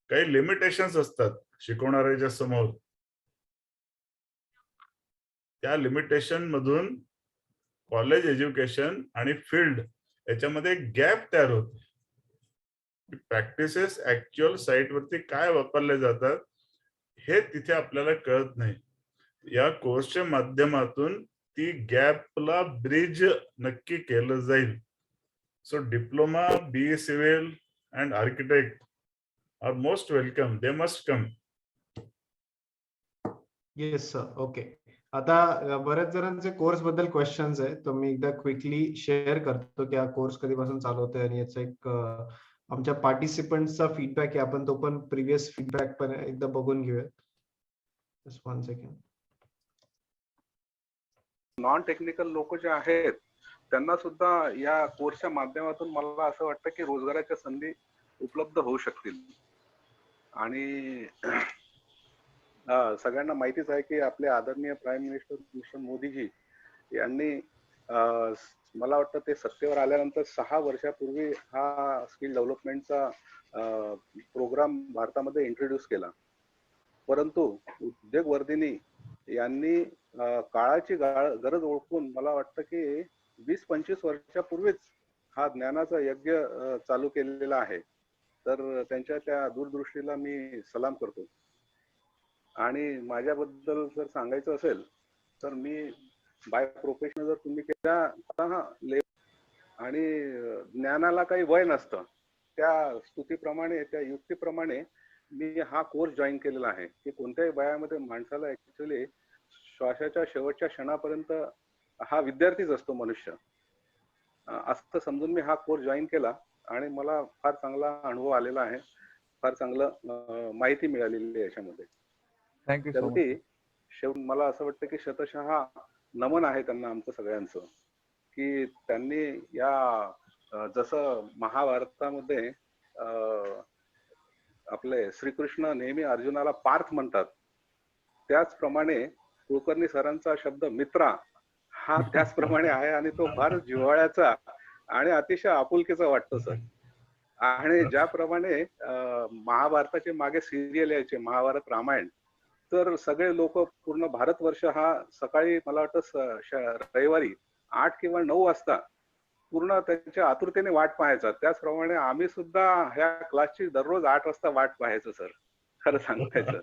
काही लिमिटेशन्स असतात शिकवणाऱ्याच्या समोर. त्या लिमिटेशन मधून कॉलेज एज्युकेशन आणि फील्ड याच्यामध्ये गॅप तयार होते. प्रॅक्टिसेस ऍक्च्युअल साइट वरती काय वापरले जातात हे तिथे आपल्याला कळत नाही. या कोर्सच्या माध्यमातून ती गॅपला ब्रिज नक्की केलं जाईल. So diploma, B civil and architect are most welcome. They must come. Yes sir. Okay. आता बऱ्याच जणांचे कोर्स बद्दल क्वेश्चन्स आहे, तर मी एकदा क्विकली शेअर करतो की हा कोर्स कधीपासून चालू होतोय आणि याचा एक आमच्या पार्टिसिपंट्सचा फीडबॅक आहे, आपण तो पण प्रिव्हियस फीडबॅक पण एकदा बघून घेऊया. Just 1 second. नॉन टेक्निकल लोक जे आहेत त्यांना सुद्धा या कोर्सच्या माध्यमातून मला असं वाटतं की रोजगाराच्या संधी उपलब्ध होऊ शकतील. आणि सगळ्यांना माहितीच आहे की आपले आदरणीय प्राईम मिनिस्टर मिस्टर मोदीजी यांनी मला वाटतं ते सत्तेवर आल्यानंतर 6 वर्षापूर्वी हा स्किल डेव्हलपमेंटचा प्रोग्राम भारतामध्ये इंट्रोड्यूस केला. परंतु उद्योग वर्धिनी यांनी काळाची गरज ओळखून मला वाटतं की 20-25 वर्षापूर्वीच हा ज्ञानाचा यज्ञ चालू केलेला आहे. तर त्यांच्या त्या दूरदृष्टीला मी सलाम करतो. आणि माझ्याबद्दल जर सांगायचं असेल तर मी बाय प्रोफेशन जर तुम्ही केला आणि ज्ञानाला काही वय नसतं, त्या स्तुतीप्रमाणे त्या युक्तीप्रमाणे मी हा कोर्स जॉईन केलेला आहे की कोणत्याही वयामध्ये माणसाला ऍक्च्युली श्वासाच्या शेवटच्या क्षणापर्यंत हा विद्यार्थीच असतो मनुष्य. असं समजून मी हा कोर्स जॉईन केला आणि मला फार चांगला अनुभव आलेला आहे, फार चांगलं माहिती मिळालेली आहे याच्यामध्ये. Thank you so much. शेवटी शेवटी मला असं वाटतं की शतशः नमन आहे त्यांना आमचं सगळ्यांचं की त्यांनी या जसं महाभारतामध्ये आपले श्रीकृष्ण नेहमी अर्जुनाला पार्थ म्हणतात, त्याचप्रमाणे कुलकर्णी सरांचा शब्द मित्रा हा त्याचप्रमाणे आहे आणि तो फार जिव्हाळ्याचा आणि अतिशय आपुलकीचा वाटतो सर. आणि ज्याप्रमाणे महाभारताचे मागे सिरियल यायचे महाभारत रामायण, तर सगळे लोक पूर्ण भारतवर्ष हा सकाळी मला वाटतं रविवारी 8 किंवा 9 वाजता पूर्ण त्यांच्या आतुरतेने वाट पाहायचा. त्याचप्रमाणे आम्ही सुद्धा ह्या क्लासची दररोज 8 वाजता वाट पाहायचो सर, खरं सांगायचं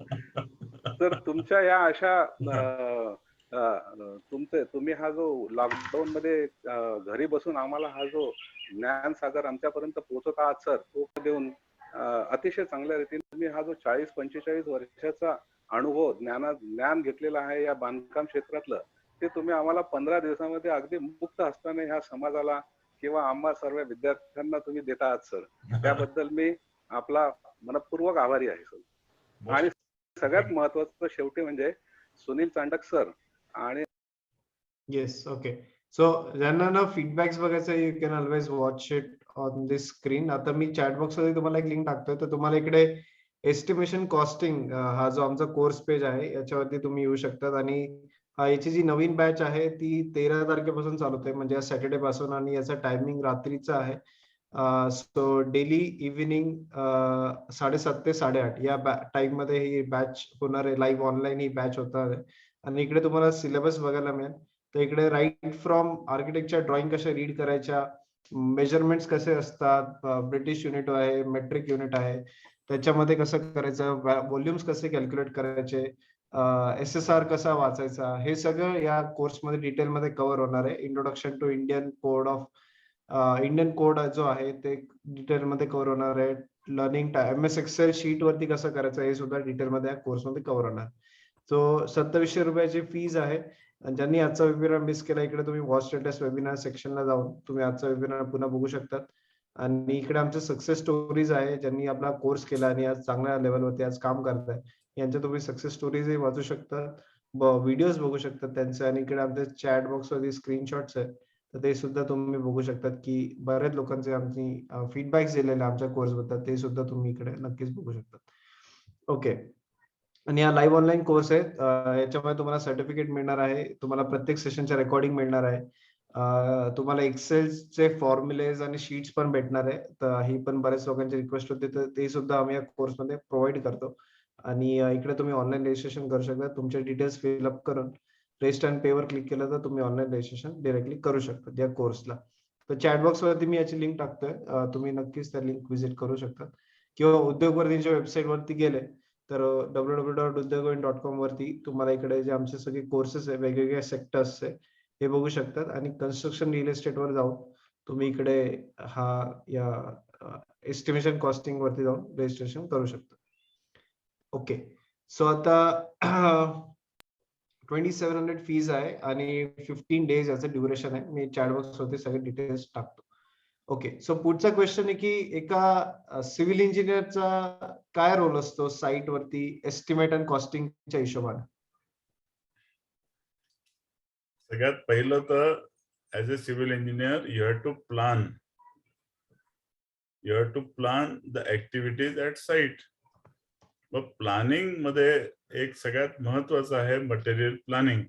तर. तुमच्या या अशा तुम्ही हा जो लॉकडाऊन मध्ये घरी बसून आम्हाला हा जो ज्ञान सागर आमच्यापर्यंत पोहोचत आहात सर, तो देऊन अतिशय चांगल्या रीतीने तुम्ही हा जो 40-45 वर्षाचा अनुभव ज्ञान घेतलेला आहे या बांधकाम क्षेत्रातलं, ते तुम्ही आम्हाला 15 दिवसामध्ये अगदी मुक्त हस्ताने ह्या समाजाला किंवा आम्हा सर्व विद्यार्थ्यांना तुम्ही देता आहात सर. त्याबद्दल मी आपला मनपूर्वक आभारी आहे सर. आणि सगळ्यात महत्वाचं शेवटी म्हणजे सुनील चांडक सर आणि येस, ओके. सो ज्यांना ना फीडबॅक्स बघायचं, you can always watch it on this screen. आता मी चॅट बॉक्स मध्ये तुम्हाला एक लिंक टाकतोय, तर तुम्हाला इकडे एस्टिमेशन कॉस्टिंग हा जो आमचा कोर्स पेज आहे याच्यावरती तुम्ही येऊ शकतात. आणि याची जी नवीन बॅच आहे ती 13 तारखेपासून चालू होते, म्हणजे सॅटर्डे पासून. आणि याचा टायमिंग रात्रीचा आहे. सो डेली इव्हिनिंग 7:30 ते 8:30 या टाइम मध्ये ही बॅच होणार आहे. लाईव्ह ऑनलाईन ही बॅच होणार आहे. आणि इकडे तुम्हाला सिलेबस बघायला मिळेल. तर इकडे राईट फ्रॉम आर्किटेक्चर ड्रॉइंग कशा रीड करायच्या, मेजरमेंट्स कसे असतात, ब्रिटिश युनिट आहे, मेट्रिक युनिट आहे, त्याच्यामध्ये कसं करायचं, व्हॉल्युम्स कसे कॅल्क्युलेट करायचे, SSR कसा वाचायचा, हे सगळं या कोर्समध्ये डिटेलमध्ये कव्हर होणार आहे. इंट्रोडक्शन टू इंडियन कोड जो आहे ते डिटेलमध्ये कव्हर होणार आहे. लर्निंग MS एक्सेल शीट वरती कसं करायचं हे सुद्धा डिटेलमध्ये या कोर्समध्ये कव्हर होणार. सो 2700 रुपयाची फीज आहे. ज्यांनी आजचा वेबिनार मिस केला, इकडे तुम्ही वॉच स्टेटस वेबिनार सेक्शनला जाऊन तुम्ही आजचा वेबिनार पुन्हा बघू शकतात. आणि इकडे आमचे सक्सेस स्टोरीज आहे, ज्यांनी आपला कोर्स केला आणि आज चांगल्या लेवलवरती आज काम करताय, यांच्या तुम्ही सक्सेस स्टोरीजही वाचू शकता, व्हिडिओज बघू शकतात त्यांचे. आणि इकडे आमच्या चॅट बॉक्स वरती स्क्रीनशॉट्स आहेत, तर ते सुद्धा तुम्ही बघू शकतात की बऱ्याच लोकांचे आमची फीडबॅक्स दिलेले आमच्या कोर्स बद्दल, ते सुद्धा तुम्ही इकडे नक्कीच बघू शकतात. ओके. आणि हा लाईव्ह ऑनलाईन कोर्स आहे. याच्यामध्ये तुम्हाला सर्टिफिकेट मिळणार आहे, तुम्हाला प्रत्येक सेशनच्या रेकॉर्डिंग मिळणार आहे, तुम्हाला एक्सेलचे फॉर्म्युलेज आणि शीट्स पण भेटणार आहे. तर ही पण बऱ्याच लोकांची रिक्वेस्ट होती, तर ते सुद्धा आम्ही या कोर्समध्ये प्रोव्हाइड करतो. आणि इकडे तुम्ही ऑनलाईन रजिस्ट्रेशन करू शकता. तुमचे डिटेल्स फिलअप करून रेस्ट अँड पे वर क्लिक केलं तर तुम्ही ऑनलाईन रजिस्ट्रेशन डायरेक्टली करू शकता या कोर्सला. तर चॅट बॉक्स वरती मी याची लिंक टाकतोय, तुम्ही नक्कीच त्या लिंक व्हिजिट करू शकता. किंवा उद्योग वर्धीच्या वेबसाईट वरती गेले तर www.udyogvin.com वरती तुम्हाला इकडे जे आमचे सगळे कोर्सेस आहे वेगवेगळ्या सेक्टर्सचे हे बघू शकतात. आणि कन्स्ट्रक्शन रिअल एस्टेट वर जाऊन तुम्ही इकडे या एस्टिमेशन कॉस्टिंग वरती जाऊन रजिस्ट्रेशन करू शकता. ओके. सो आता 2700 फीज आहे आणि 15 डेज याचं ड्युरेशन आहे. मी चॅट बॉक्स वरती सगळे डिटेल्स टाकतो. ओके. सो पुढचा क्वेश्चन आहे की एका सिव्हिल इंजिनियरचा काय रोल असतो साइट वरती एस्टिमेट अँड कॉस्टिंगच्या हिशोबाने? सगळ्यात पहिलं तर as a civil engineer you have to plan the activities at site. मग प्लॅनिंग मध्ये एक सगळ्यात महत्वाचं आहे मटेरियल प्लॅनिंग.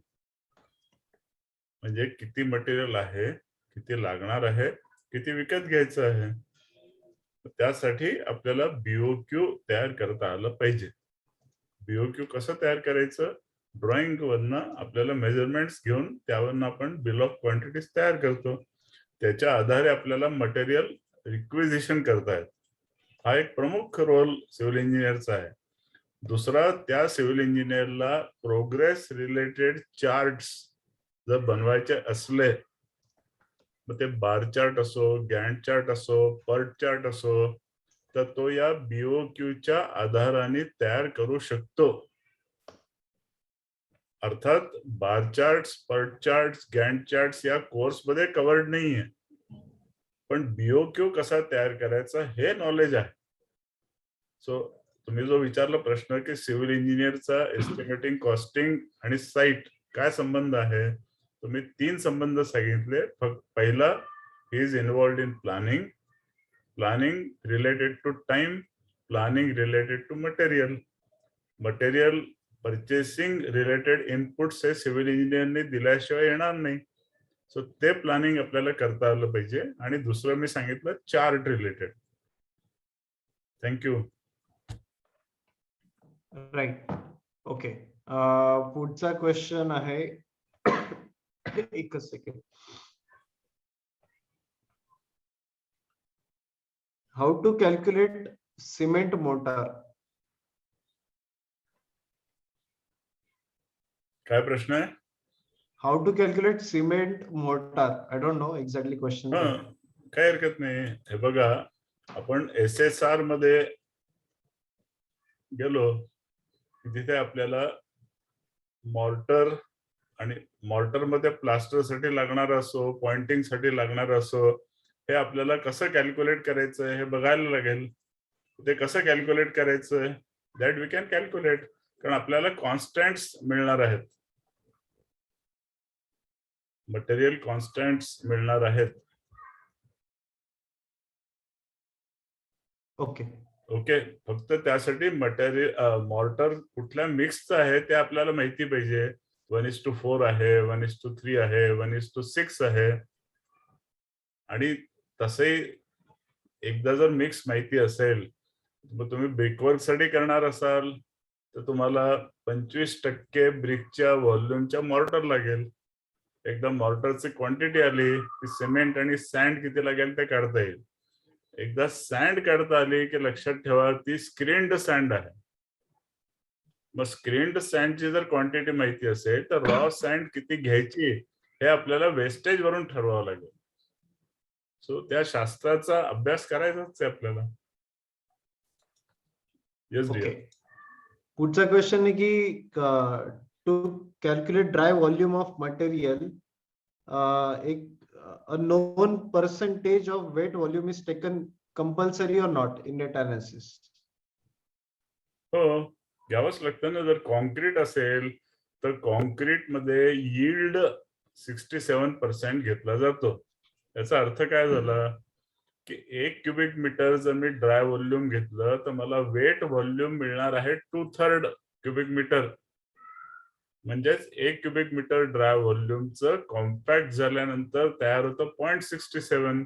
म्हणजे किती मटेरियल आहे, किती लागणार आहे, किती विकत घ्यायचं आहे. त्यासाठी आपल्याला BOQ तयार करता आलं पाहिजे. बीओक्यू कसं तयार करायचं, ड्रॉइंग वरनं आपल्याला मेजरमेंट्स घेऊन त्यावरनं आपण बिल ऑफ क्वांटिटीज तयार करतो. त्याच्या आधारे आपल्याला मटेरियल रिक्विजिशन करतायत. हा एक प्रमुख रोल सिव्हिल इंजिनियरचा आहे. दुसरा, त्या सिव्हिल इंजिनियरला प्रोग्रेस रिलेटेड चार्ट्स जर बनवायचे असले, मग ते बार चार्ट असो, गॅन्ट चार्ट असो, पर्ट चार्ट असो, तर तो या बीओक्यूच्या आधाराने तयार करू शकतो. अर्थात bar charts, PERT charts, Gantt charts या कोर्समध्ये कव्हर्ड नाहीये, पण बीओक्यू कसा तयार करायचा हे नॉलेज आहे. सो तुम्ही जो विचारला प्रश्न की सिव्हिल इंजिनियरचा एस्टिमेटिंग, कॉस्टिंग आणि साईट काय संबंध आहे, तुम्ही 3 संबंध सांगितले. पहिला, he is involved in planning, planning related to time, planning related to material. Material purchasing related inputs हे सिव्हिल इंजिनियरने दिल्याशिवाय येणार नाही. सो ते प्लॅनिंग आपल्याला करता आलं पाहिजे. आणि दुसरं मी सांगितलं chart related. Thank you. Right. Okay. पुढचा क्वेश्चन आहे एकच second. How to calculate cement mortar? काय प्रश्न आहे? How to calculate cement mortar. I don't know exactly question. काही हरकत नाही. हे बघा, आपण SSR मध्ये गेलो तिथे आपल्याला मॉर्टर आणि मॉर्टर मध्ये प्लास्टर साठी लागणार असो, पॉइंटिंग साठी लागणार असो, हे आपल्याला कसं कॅल्क्युलेट करायचं हे बघायला लागेल. ते कसं कॅल्क्युलेट करायचं, दॅट वी कॅन कॅल्क्युलेट. कारण आपल्याला कॉन्स्टंट्स मिळणार आहेत, मटेरियल कॉन्स्टंट्स मिळणार आहेत. ओके. ओके. फक्त त्यासाठी मटेरियल मॉर्टर कुठल्या मिक्सचं आहे ते आपल्याला माहिती पाहिजे. 1:4 आहे, 1:3 आहे, 1:6 आहे. आणि तसंही एकदा जर मिक्स माहिती असेल, मग तुम्ही ब्रिकवर्क साठी करणार असाल तर तुम्हाला 25% ब्रिकच्या व्हॉल्यूमच्या मॉर्टर लागेल. एकदा मॉर्टरची क्वांटिटी आली की सिमेंट आणि सँड किती लागेल ते काढता येईल. एकदा सँड काढता आली की लक्षात ठेवा ती स्क्रीन्ड सँड आहे. मग स्क्रीन्ड सँडची जर क्वांटिटी माहिती असेल तर रॉ सँड किती घ्यायची हे आपल्याला वेस्टेज वरून ठरवावं लागेल. सो त्या शास्त्राचा अभ्यास करायचाच आहे आपल्याला. Yes okay. डिअर. पुढचा क्वेश्चन आहे की to calculate dry volume of material, एक a known percentage of wet volume is taken compulsory or not in data analysis? हो, घ्यावंच लागतं ना. जर कॉन्क्रीट असेल तर कॉन्क्रीट मध्ये यील्ड 67% घेतला जातो. याचा अर्थ काय झाला की 1 क्युबिक मीटर जर मी ड्राय व्हॉल्यूम घेतलं तर मला वेट व्हॉल्यूम मिळणार आहे 2/3 क्युबिक मीटर. म्हणजेच 1 क्युबिक मीटर ड्राय व्हॉल्यूमचं कॉम्पॅक्ट झाल्यानंतर तयार होतं 0.67.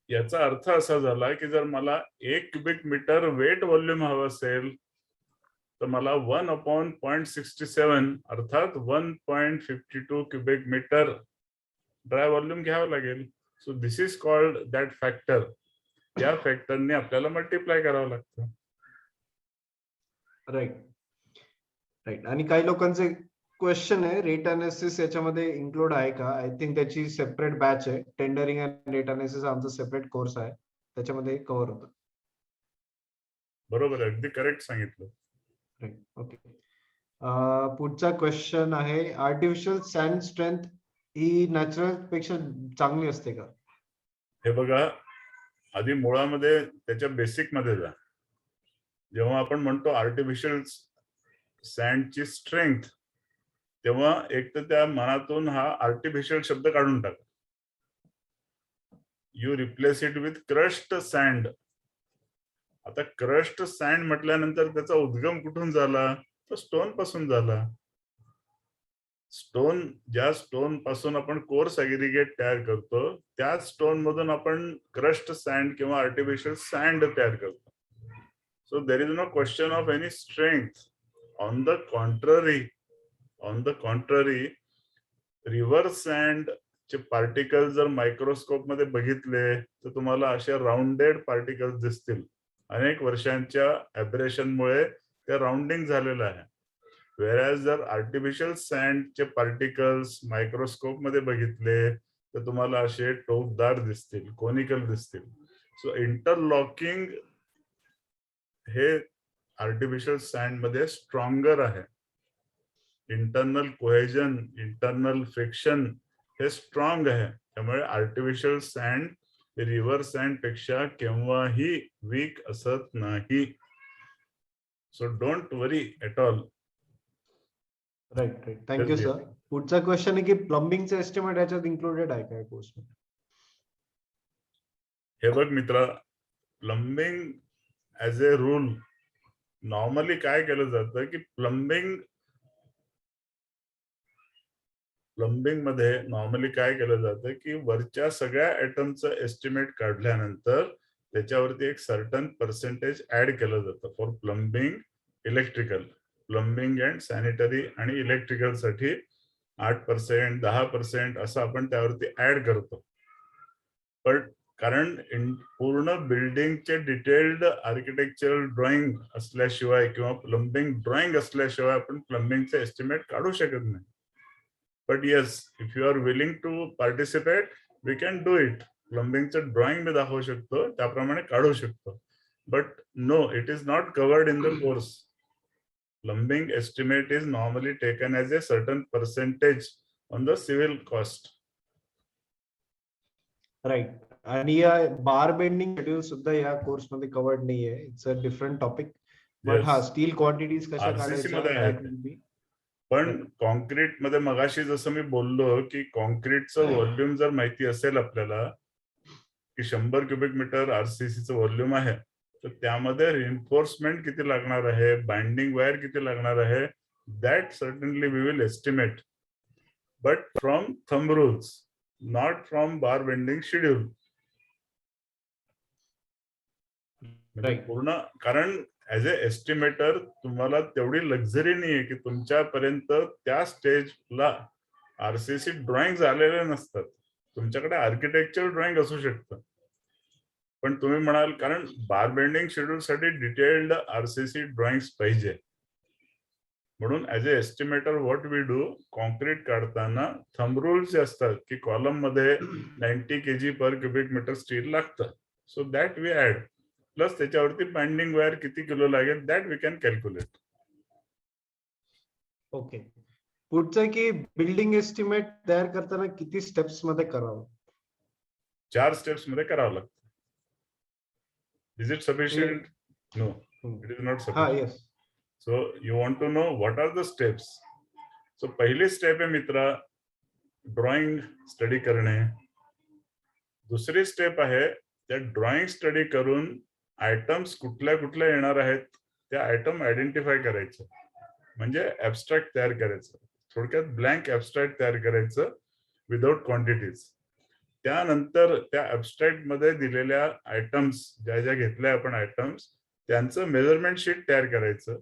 याचा अर्थ असा झाला की जर मला 1 क्युबिक मीटर वेट व्हॉल्यूम हवं असेल तर मला 1/0.67 अर्थात 1.52 क्युबिक मीटर ड्राय व्हॉल्यूम घ्यावं लागेल. So this is called that factor. या फॅक्टरने आपल्याला मल्टिप्लाय करावं लागतं. राईट. राईट. आणि काही लोकांचे क्वेश्चन आहे रेट अनालिसिस याच्यामध्ये इन्क्लूड आहे का? आय थिंक त्याची सेपरेट बॅच आहे. टेंडरिंग अँड रेट अनालिसिस आमचा सेपरेट कोर्स आहे, त्याच्यामध्ये कव्हर होतं. बरोबर आहे, अगदी करेक्ट सांगितलं. राईट. ओके. पुढचा क्वेश्चन आहे आर्टिफिशियल सँड स्ट्रेंथ ही नॅचरल पेक्षा चांगली असते का? हे बघा, आधी मुळामध्ये त्याच्या बेसिक मध्ये जा. जेव्हा आपण म्हणतो आर्टिफिशियल सँडची स्ट्रेंथ, तेव्हा एक तर त्या मनातून हा आर्टिफिशियल शब्द काढून टाका. You replace it with crushed sand. आता क्रश्ड सँड म्हटल्यानंतर त्याचा उद्गम कुठून झाला? तर स्टोन पासून झाला. स्टोन, ज्या स्टोन पासून आपण कोर्स ऍग्रीगेट तयार करतो त्याच स्टोन मधून आपण क्रश्ड सँड किंवा आर्टिफिशियल सँड तयार करतो. So there is no question of any strength. On the contrary, river sand चे पार्टिकल्स जर मायक्रोस्कोप मध्ये बघितले तर तुम्हाला असे राउंडेड पार्टिकल्स दिसतील. अनेक वर्षांच्या एब्रेशन मुळे ते राउंडिंग झालेलं आहे. वेरॅज जर आर्टिफिशियल सँडचे पार्टिकल्स मायक्रोस्कोप मध्ये बघितले तर तुम्हाला असे टोकदार दिसतील, कोनिकल दिसतील. सो इंटरलॉकिंग हे आर्टिफिशियल सँड मध्ये स्ट्रॉंगर आहे. इंटरनल कोहेजन, इंटरनल फ्रिक्शन हे स्ट्रॉंग आहे. त्यामुळे आर्टिफिशियल सँड रिव्हर सँड पेक्षा केव्हाही वीक असत नाही. So don't worry at all. Right right, thank you sir. पुढचा क्वेश्चन आहे की प्लंबिंगचं एस्टिमेट याच्यात इन्क्लुडेड आहे काय कोर्स मध्ये? हे बघ मित्रा, plumbing as a rule normally काय केलं जातं की प्लंबिंग मध्ये नॉर्मली काय केलं जातं की वरच्या सगळ्या आयटमचं एस्टिमेट काढल्यानंतर त्याच्यावरती एक सर्टन पर्सेंटेज ऍड केलं जातं for plumbing, electrical. Plumbing and sanitary आणि इलेक्ट्रिकल साठी 8%, 10% असं आपण त्यावरती ऍड करतो. पण कारण पूर्ण बिल्डिंगचे डिटेल्ड आर्किटेक्चरल ड्रॉइंग असल्याशिवाय किंवा प्लंबिंग ड्रॉइंग असल्याशिवाय आपण प्लंबिंगचे एस्टिमेट काढू शकत नाही. But yes, if you are willing to participate, we can do it. प्लंबिंगचं ड्रॉइंग मी दाखवू शकतो, त्याप्रमाणे काढू शकतो. But no, it is not covered in the course. Plumbing estimate is normally taken as a certain percentage on the civil cost. राईट. आणि या बार बेंडिंग शेड्यूल सुद्धा या कोर्स मध्ये कवर्ड नाहीये. It's a different topic. But हा, steel quantities कशा RCC मध्ये काढायच्या आहे. पण कॉन्क्रीट मध्ये मगाशी जसं मी बोललो की कॉन्क्रीटचं व्हॉल्यूम जर माहिती असेल आपल्याला की 100 क्युबिक मीटर आरसीसीचं व्हॉल्यूम आहे, तर त्यामध्ये रिइन्फोर्समेंट किती लागणार आहे, बाइंडिंग वायर किती लागणार आहे, that certainly we will estimate, but from thumb rules, not from bar bending schedule. पूर्ण, कारण ऍज अ एस्टिमेटर तुम्हाला तेवढी लक्झरी नाहीये की तुमच्यापर्यंत त्या स्टेजला आरसीसी ड्रॉइंग झालेले नसतात. तुमच्याकडे आर्किटेक्चर ड्रॉइंग असू शकतं, पण तुम्ही म्हणाल कारण बार बेंडिंग शेड्यूल साठी डिटेल्ड आरसीसी ड्रॉइंग पाहिजे. म्हणून as a estimator what we do, concrete काढताना थंब रूल्स जे असतात की कॉलम मध्ये 90 kg per cubic metre steel लागतं. So that we add, plus त्याच्यावरती बाइंडिंग वायर किती किलो लागेल, that we can calculate. Okay. पुढचं की बिल्डिंग एस्टिमेट तयार करताना किती स्टेप्स मध्ये करावं? 4 स्टेप्स मध्ये करावं लागतं. Is it sufficient? No, it is not हा, sufficient. Yes. So you want to know what are the steps. So पहिली स्टेप आहे मित्रा, ड्रॉइंग स्टडी करणे. दुसरी स्टेप आहे त्या ड्रॉइंग स्टडी करून आयटम्स कुठल्या कुठल्या येणार आहेत त्या आयटम आयडेंटिफाय करायचं, म्हणजे ऍबस्ट्रॅक्ट तयार करायचं. थोडक्यात ब्लँक ऍबस्ट्रॅक्ट तयार करायचं विदाउट क्वांटिटीज. त्यानंतर त्या ऍबस्ट्रॅक्ट मध्ये दिलेल्या आयटम्स ज्या ज्या घेतल्या आपण आयटम्स, त्यांचं मेजरमेंट शीट तयार करायचं.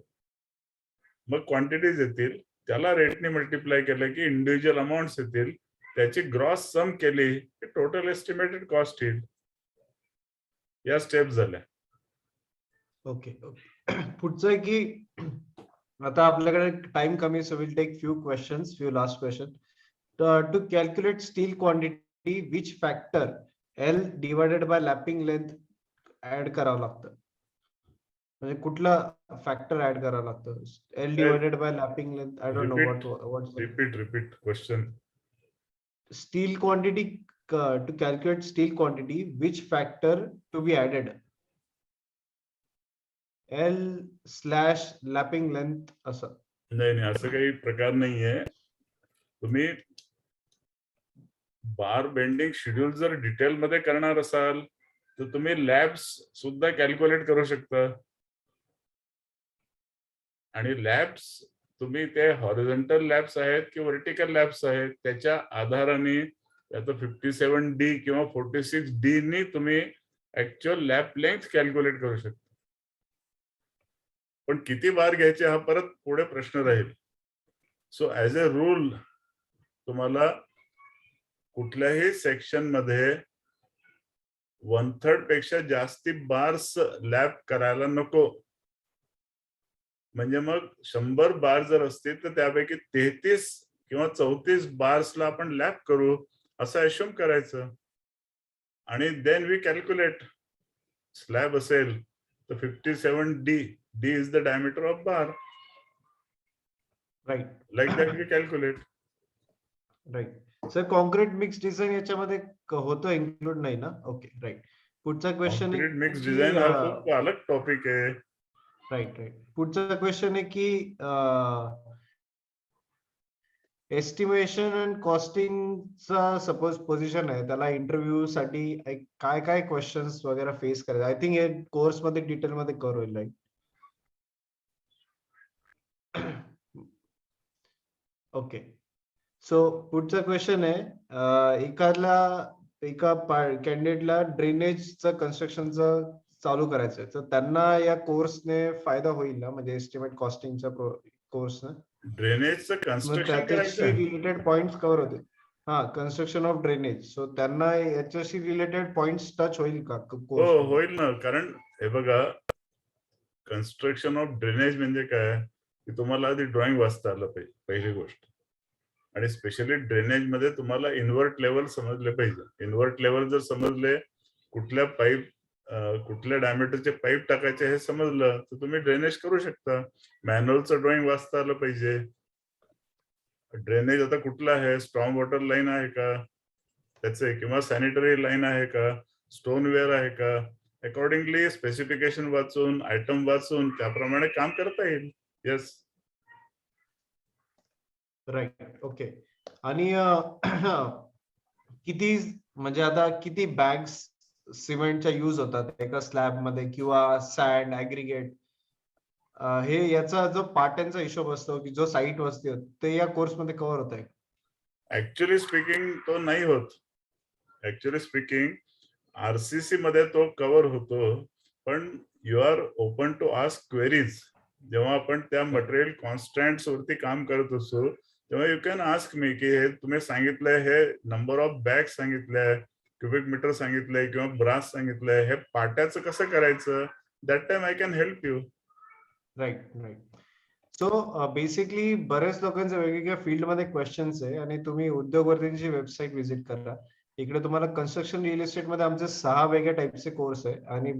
मग क्वांटिटीज येतील, त्याला रेटने मल्टिप्लाय केलं की इंडिव्हिज्युअल अमाऊंट्स येतील, त्याची ग्रॉस सम केली की टोटल एस्टिमेटेड कॉस्ट येईल. या स्टेप झाल्या. ओके. पुढचं की आता आपल्याकडे टाइम कमी, so will take few questions, few last question. To calculate steel quantity, which factor L divided by lapping length add करावं लागतं? म्हणजे कुठला फॅक्टर ऍड करावं लागतं? L divided by lapping length, I don't know what. Repeat question. Steel quantity, to calculate steel quantity, which factor to be added? L/lapping length असं? नाही, असं काही प्रकार नाहीये. तुम्ही बार बेंडिंग शेड्यूल जर डिटेल मध्ये करणार असाल तर तुम्ही लॅब्स सुद्धा कॅल्क्युलेट करू शकता. आणि लॅब्स तुम्ही ते हॉरिझॉन्टल लॅब्स आहेत की व्हर्टिकल लॅब्स आहेत त्याच्या आधाराने आता 57D किंवा 46D नी तुम्ही ऍक्च्युअल लॅब लेंथ कॅल्क्युलेट करू शकता. पण किती बार घ्यायचे हा परत पुढे प्रश्न राहील. सो ऍज अ रूल तुम्हाला कुठल्याही सेक्शन मध्ये 1/3 पेक्षा जास्ती बार्स लॅब करायला नको. म्हणजे मग 100 बार जर असतील तर त्यापैकी 33 किंवा 34 बार्सला आपण लॅब करू असं अश्युम करायचं. आणि देन वी कॅल्क्युलेट. स्लॅब असेल तर 57D. D is the diameter of bar. Right Like that we calculate. Right. Sir concrete mix design याच्यामध्ये होतं इन्क्लूड नाही ना? Okay right. पुढचा क्वेश्चन कॉन्क्रीट मिक्स डिझाईन हा खूप अलग टॉपिक आहे. Right right. पुढचा क्वेश्चन आहे की एस्टिमेशन अँड कॉस्टिंगचा सपोज पोझिशन आहे, त्याला इंटरव्ह्यू साठी काय काय क्वेश्चन्स वगैरे फेस करायचे? आय थिंक हे कोर्स मध्ये डिटेल मध्ये कव्हर होईल, राईट? ओके. सो पुढचा क्वेश्चन आहे, एका कॅन्डिडेटला ड्रेनेजचं कन्स्ट्रक्शनचं चालू करायचंय, तर त्यांना या कोर्सने फायदा होईल ना? म्हणजे एस्टिमेट कॉस्टिंगच्या कोर्सने ड्रेनेजचं मग कन्स्ट्रक्शन त्याच्याशी करायचं. रिलेटेड पॉइंट्स कव्हर होते. हा, कन्स्ट्रक्शन ऑफ ड्रेनेज. सो त्यांना याच्याशी रिलेटेड पॉइंट्स टच होईल का हो कोर्स? होईल ना. कारण हे बघा, कन्स्ट्रक्शन ऑफ ड्रेनेज म्हणजे काय की तुम्हाला आधी ड्रॉइंग वाचता आलं पाहिजे, पहिली गोष्ट. आणि स्पेशली ड्रेनेज मध्ये तुम्हाला इन्व्हर्ट लेवल समजले पाहिजे. इन्व्हर्ट लेवल जर समजले, कुठल्या पाईप कुठल्या डायमीटरचे पाईप टाकायचे हे समजलं तर तुम्ही ड्रेनेज करू शकता. मॅन्युअलचं ड्रॉइंग वाचता आलं पाहिजे. ड्रेनेज आता कुठला आहे, स्ट्रॉंग वॉटर लाईन आहे का त्याचे, किंवा सॅनिटरी लाईन आहे का, स्टोनवेअर आहे का, अकॉर्डिंगली स्पेसिफिकेशन वाचून, आयटम वाचून त्याप्रमाणे काम करता येईल. येस. राईट. ओके. आणि किती, म्हणजे आता किती बॅग्स सिमेंटच्या यूज होतात एका स्लॅब मध्ये, किंवा सँड ऍग्रीगेट, हे याचा जो पाट्यांचा हिशोब असतो की जो साईट वरती होत, ते या कोर्स मध्ये कव्हर होत आहे? ऍक्च्युअली स्पीकिंग तो नाही होत. ऍक्च्युअली स्पीकिंग आरसीसी मध्ये तो कव्हर होतो, पण you are open to ask queries. जेव्हा आपण त्या मटेरियल कॉन्स्टंट्स वरती काम करत असतो तेव्हा यू कॅन आस्क मी की हे तुम्ही सांगितलंय, हे नंबर ऑफ बॅग सांगितलंय, क्युबिक मीटर सांगितलंय किंवा ब्रास सांगितलंय, हे पाट्याचं कसं करायचं, that time I can help you. Right right. So basically बऱ्याच लोकांचे वेगवेगळ्या फील्डमध्ये क्वेश्चन्स आहे, आणि तुम्ही उद्योगवर्धींची वेबसाईट व्हिजिट करा. इकडे तुम्हाला कन्स्ट्रक्शन रिअल एस्टेट मध्ये आमचे 6 वेगळ्या टाइपचे कोर्स आहे, आणि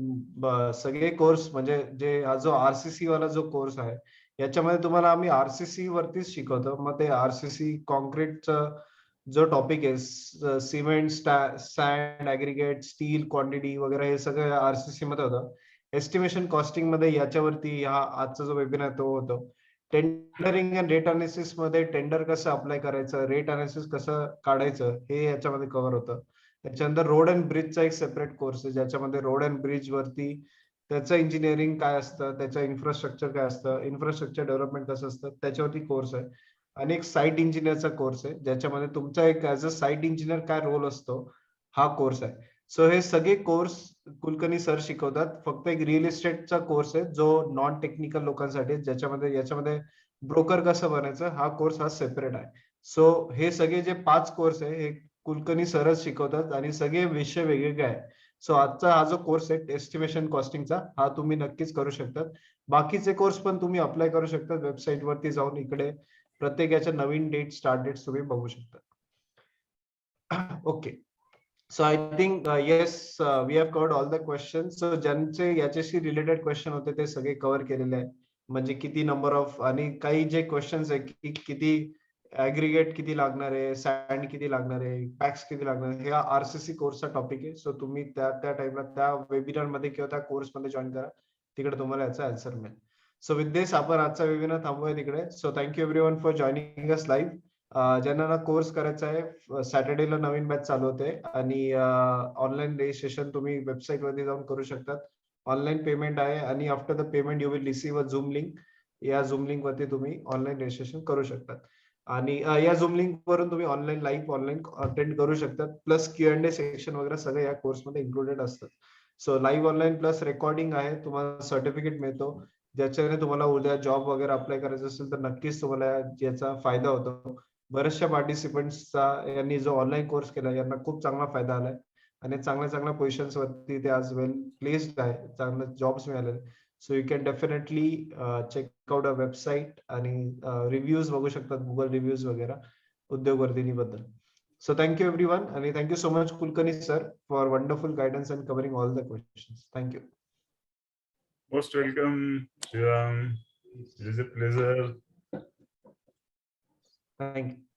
सगळे कोर्स म्हणजे जे हा जो आरसीसी वाला जो कोर्स आहे याच्यामध्ये तुम्हाला आम्ही आरसीसी वरतीच शिकवतो. मग ते आरसीसी कॉन्क्रीटचा जो टॉपिक आहे, cement, sand, aggregate, steel, quantity वगैरे, हे सगळं आरसीसी मध्ये होतं. एस्टिमेशन कॉस्टिंग मध्ये याच्यावरती हा आजचा जो वेबिनार तो होतो. टेंडरिंग अँड रेट अनालिसिस मध्ये टेंडर कसं अप्लाय करायचं, रेट अनालिसिस कसं काढायचं, हे याच्यामध्ये कव्हर होतं. त्याच्यानंतर रोड अँड ब्रिजचा एक सेपरेट कोर्स आहे, ज्याच्यामध्ये रोड अँड ब्रिज वरती त्याचं इंजिनिअरिंग काय असतं, त्याचं इन्फ्रास्ट्रक्चर काय असतं, इन्फ्रास्ट्रक्चर डेव्हलपमेंट कसं असतं, त्याच्यावरती कोर्स आहे. आणि एक साईट इंजिनिअरचा कोर्स आहे, ज्याच्यामध्ये तुमचा एक ऍज अ साईट इंजिनियर काय रोल असतो, हा कोर्स आहे. सो हे सगळे कोर्स कुलकर्णी सर शिकवतात. फक्त एक रिअल इस्टेटचा कोर्स आहे जो नॉन टेक्निकल लोकांसाठी, ज्याच्यामध्ये याच्यामध्ये ब्रोकर कसं बनायचं, हा कोर्स हा सेपरेट आहे. सो हे सगळे जे 5 कोर्स आहे हे कुलकर्णी सरच शिकवतात, आणि सगळे विषय वेगवेगळे आहे. सो आजचा हा जो कोर्स आहे एस्टिमेशन कॉस्टिंगचा, हा तुम्ही नक्कीच करू शकतात. बाकीचे कोर्स पण तुम्ही अप्लाय करू शकता वेबसाईट वरती जाऊन. इकडे प्रत्येक याच्या नवीन डेट, स्टार्ट डेट्स तुम्ही बघू शकता. Okay. So I think yes, we have covered all the questions. So ज्यांचे याच्याशी रिलेटेड क्वेश्चन होते ते सगळे कव्हर केलेले आहे. म्हणजे किती नंबर ऑफ, आणि काही जे क्वेश्चन्स आहे की किती ऍग्रीगेट किती लागणार आहे, सँड किती लागणार आहे, पॅक्स किती लागणार आहे, हे आरसीसी कोर्सचा टॉपिक आहे. सो तुम्ही त्या टाइमला त्या वेबिनार मध्ये किंवा त्या कोर्स मध्ये जॉईन करा, तिकडे तुम्हाला याचा आन्सर मिळेल. सो विथ दिस आपण आजचा वेबिनार थांबूया तिकडे. So thank you everyone for joining us live. ज्यांना कोर्स करायचा आहे, सॅटर्डेला नवीन बॅच चालू होते, आणि ऑनलाईन रजिस्ट्रेशन तुम्ही वेबसाईट वरती जाऊन करू शकतात. ऑनलाईन पेमेंट आहे, आणि after the payment you will receive a zoom link. या झूम लिंक वरती तुम्ही ऑनलाईन रजिस्ट्रेशन करू शकतात, आणि या झूम लिंक वरून तुम्ही ऑनलाईन लाईव्ह ऑनलाईन अटेंड करू शकतात. प्लस Q&A सेक्शन वगैरे सगळं या कोर्समध्ये इन्क्लुडेड असतात. So live online plus recording आहे, तुम्हाला सर्टिफिकेट मिळतो. ज्याच्याने तुम्हाला उद्या जॉब वगैरे अप्लाय करायचा असेल तर नक्कीच तुम्हाला याचा फायदा होतो. बऱ्याचशा पार्टिसिपंट्सचा यांनी जो ऑनलाईन कोर्स केला यांना खूप चांगला फायदा आलाय आणि चांगल्या चांगल्या पोझिशन्स वरती ते आज वेल प्लेस्ड आहे, चांगले जॉब्स मिळाले. So you can definitely check out a website आणि रिव्ह्यूज बघू शकतात, गुगल रिव्ह्यूज वगैरे उद्योगवर्धिनी बद्दल. So thank you everyone, and thank you so much Kulkarni sir for wonderful guidance and covering all the questions. Thank you. Most welcome, Sriram. It is a pleasure. Thank you.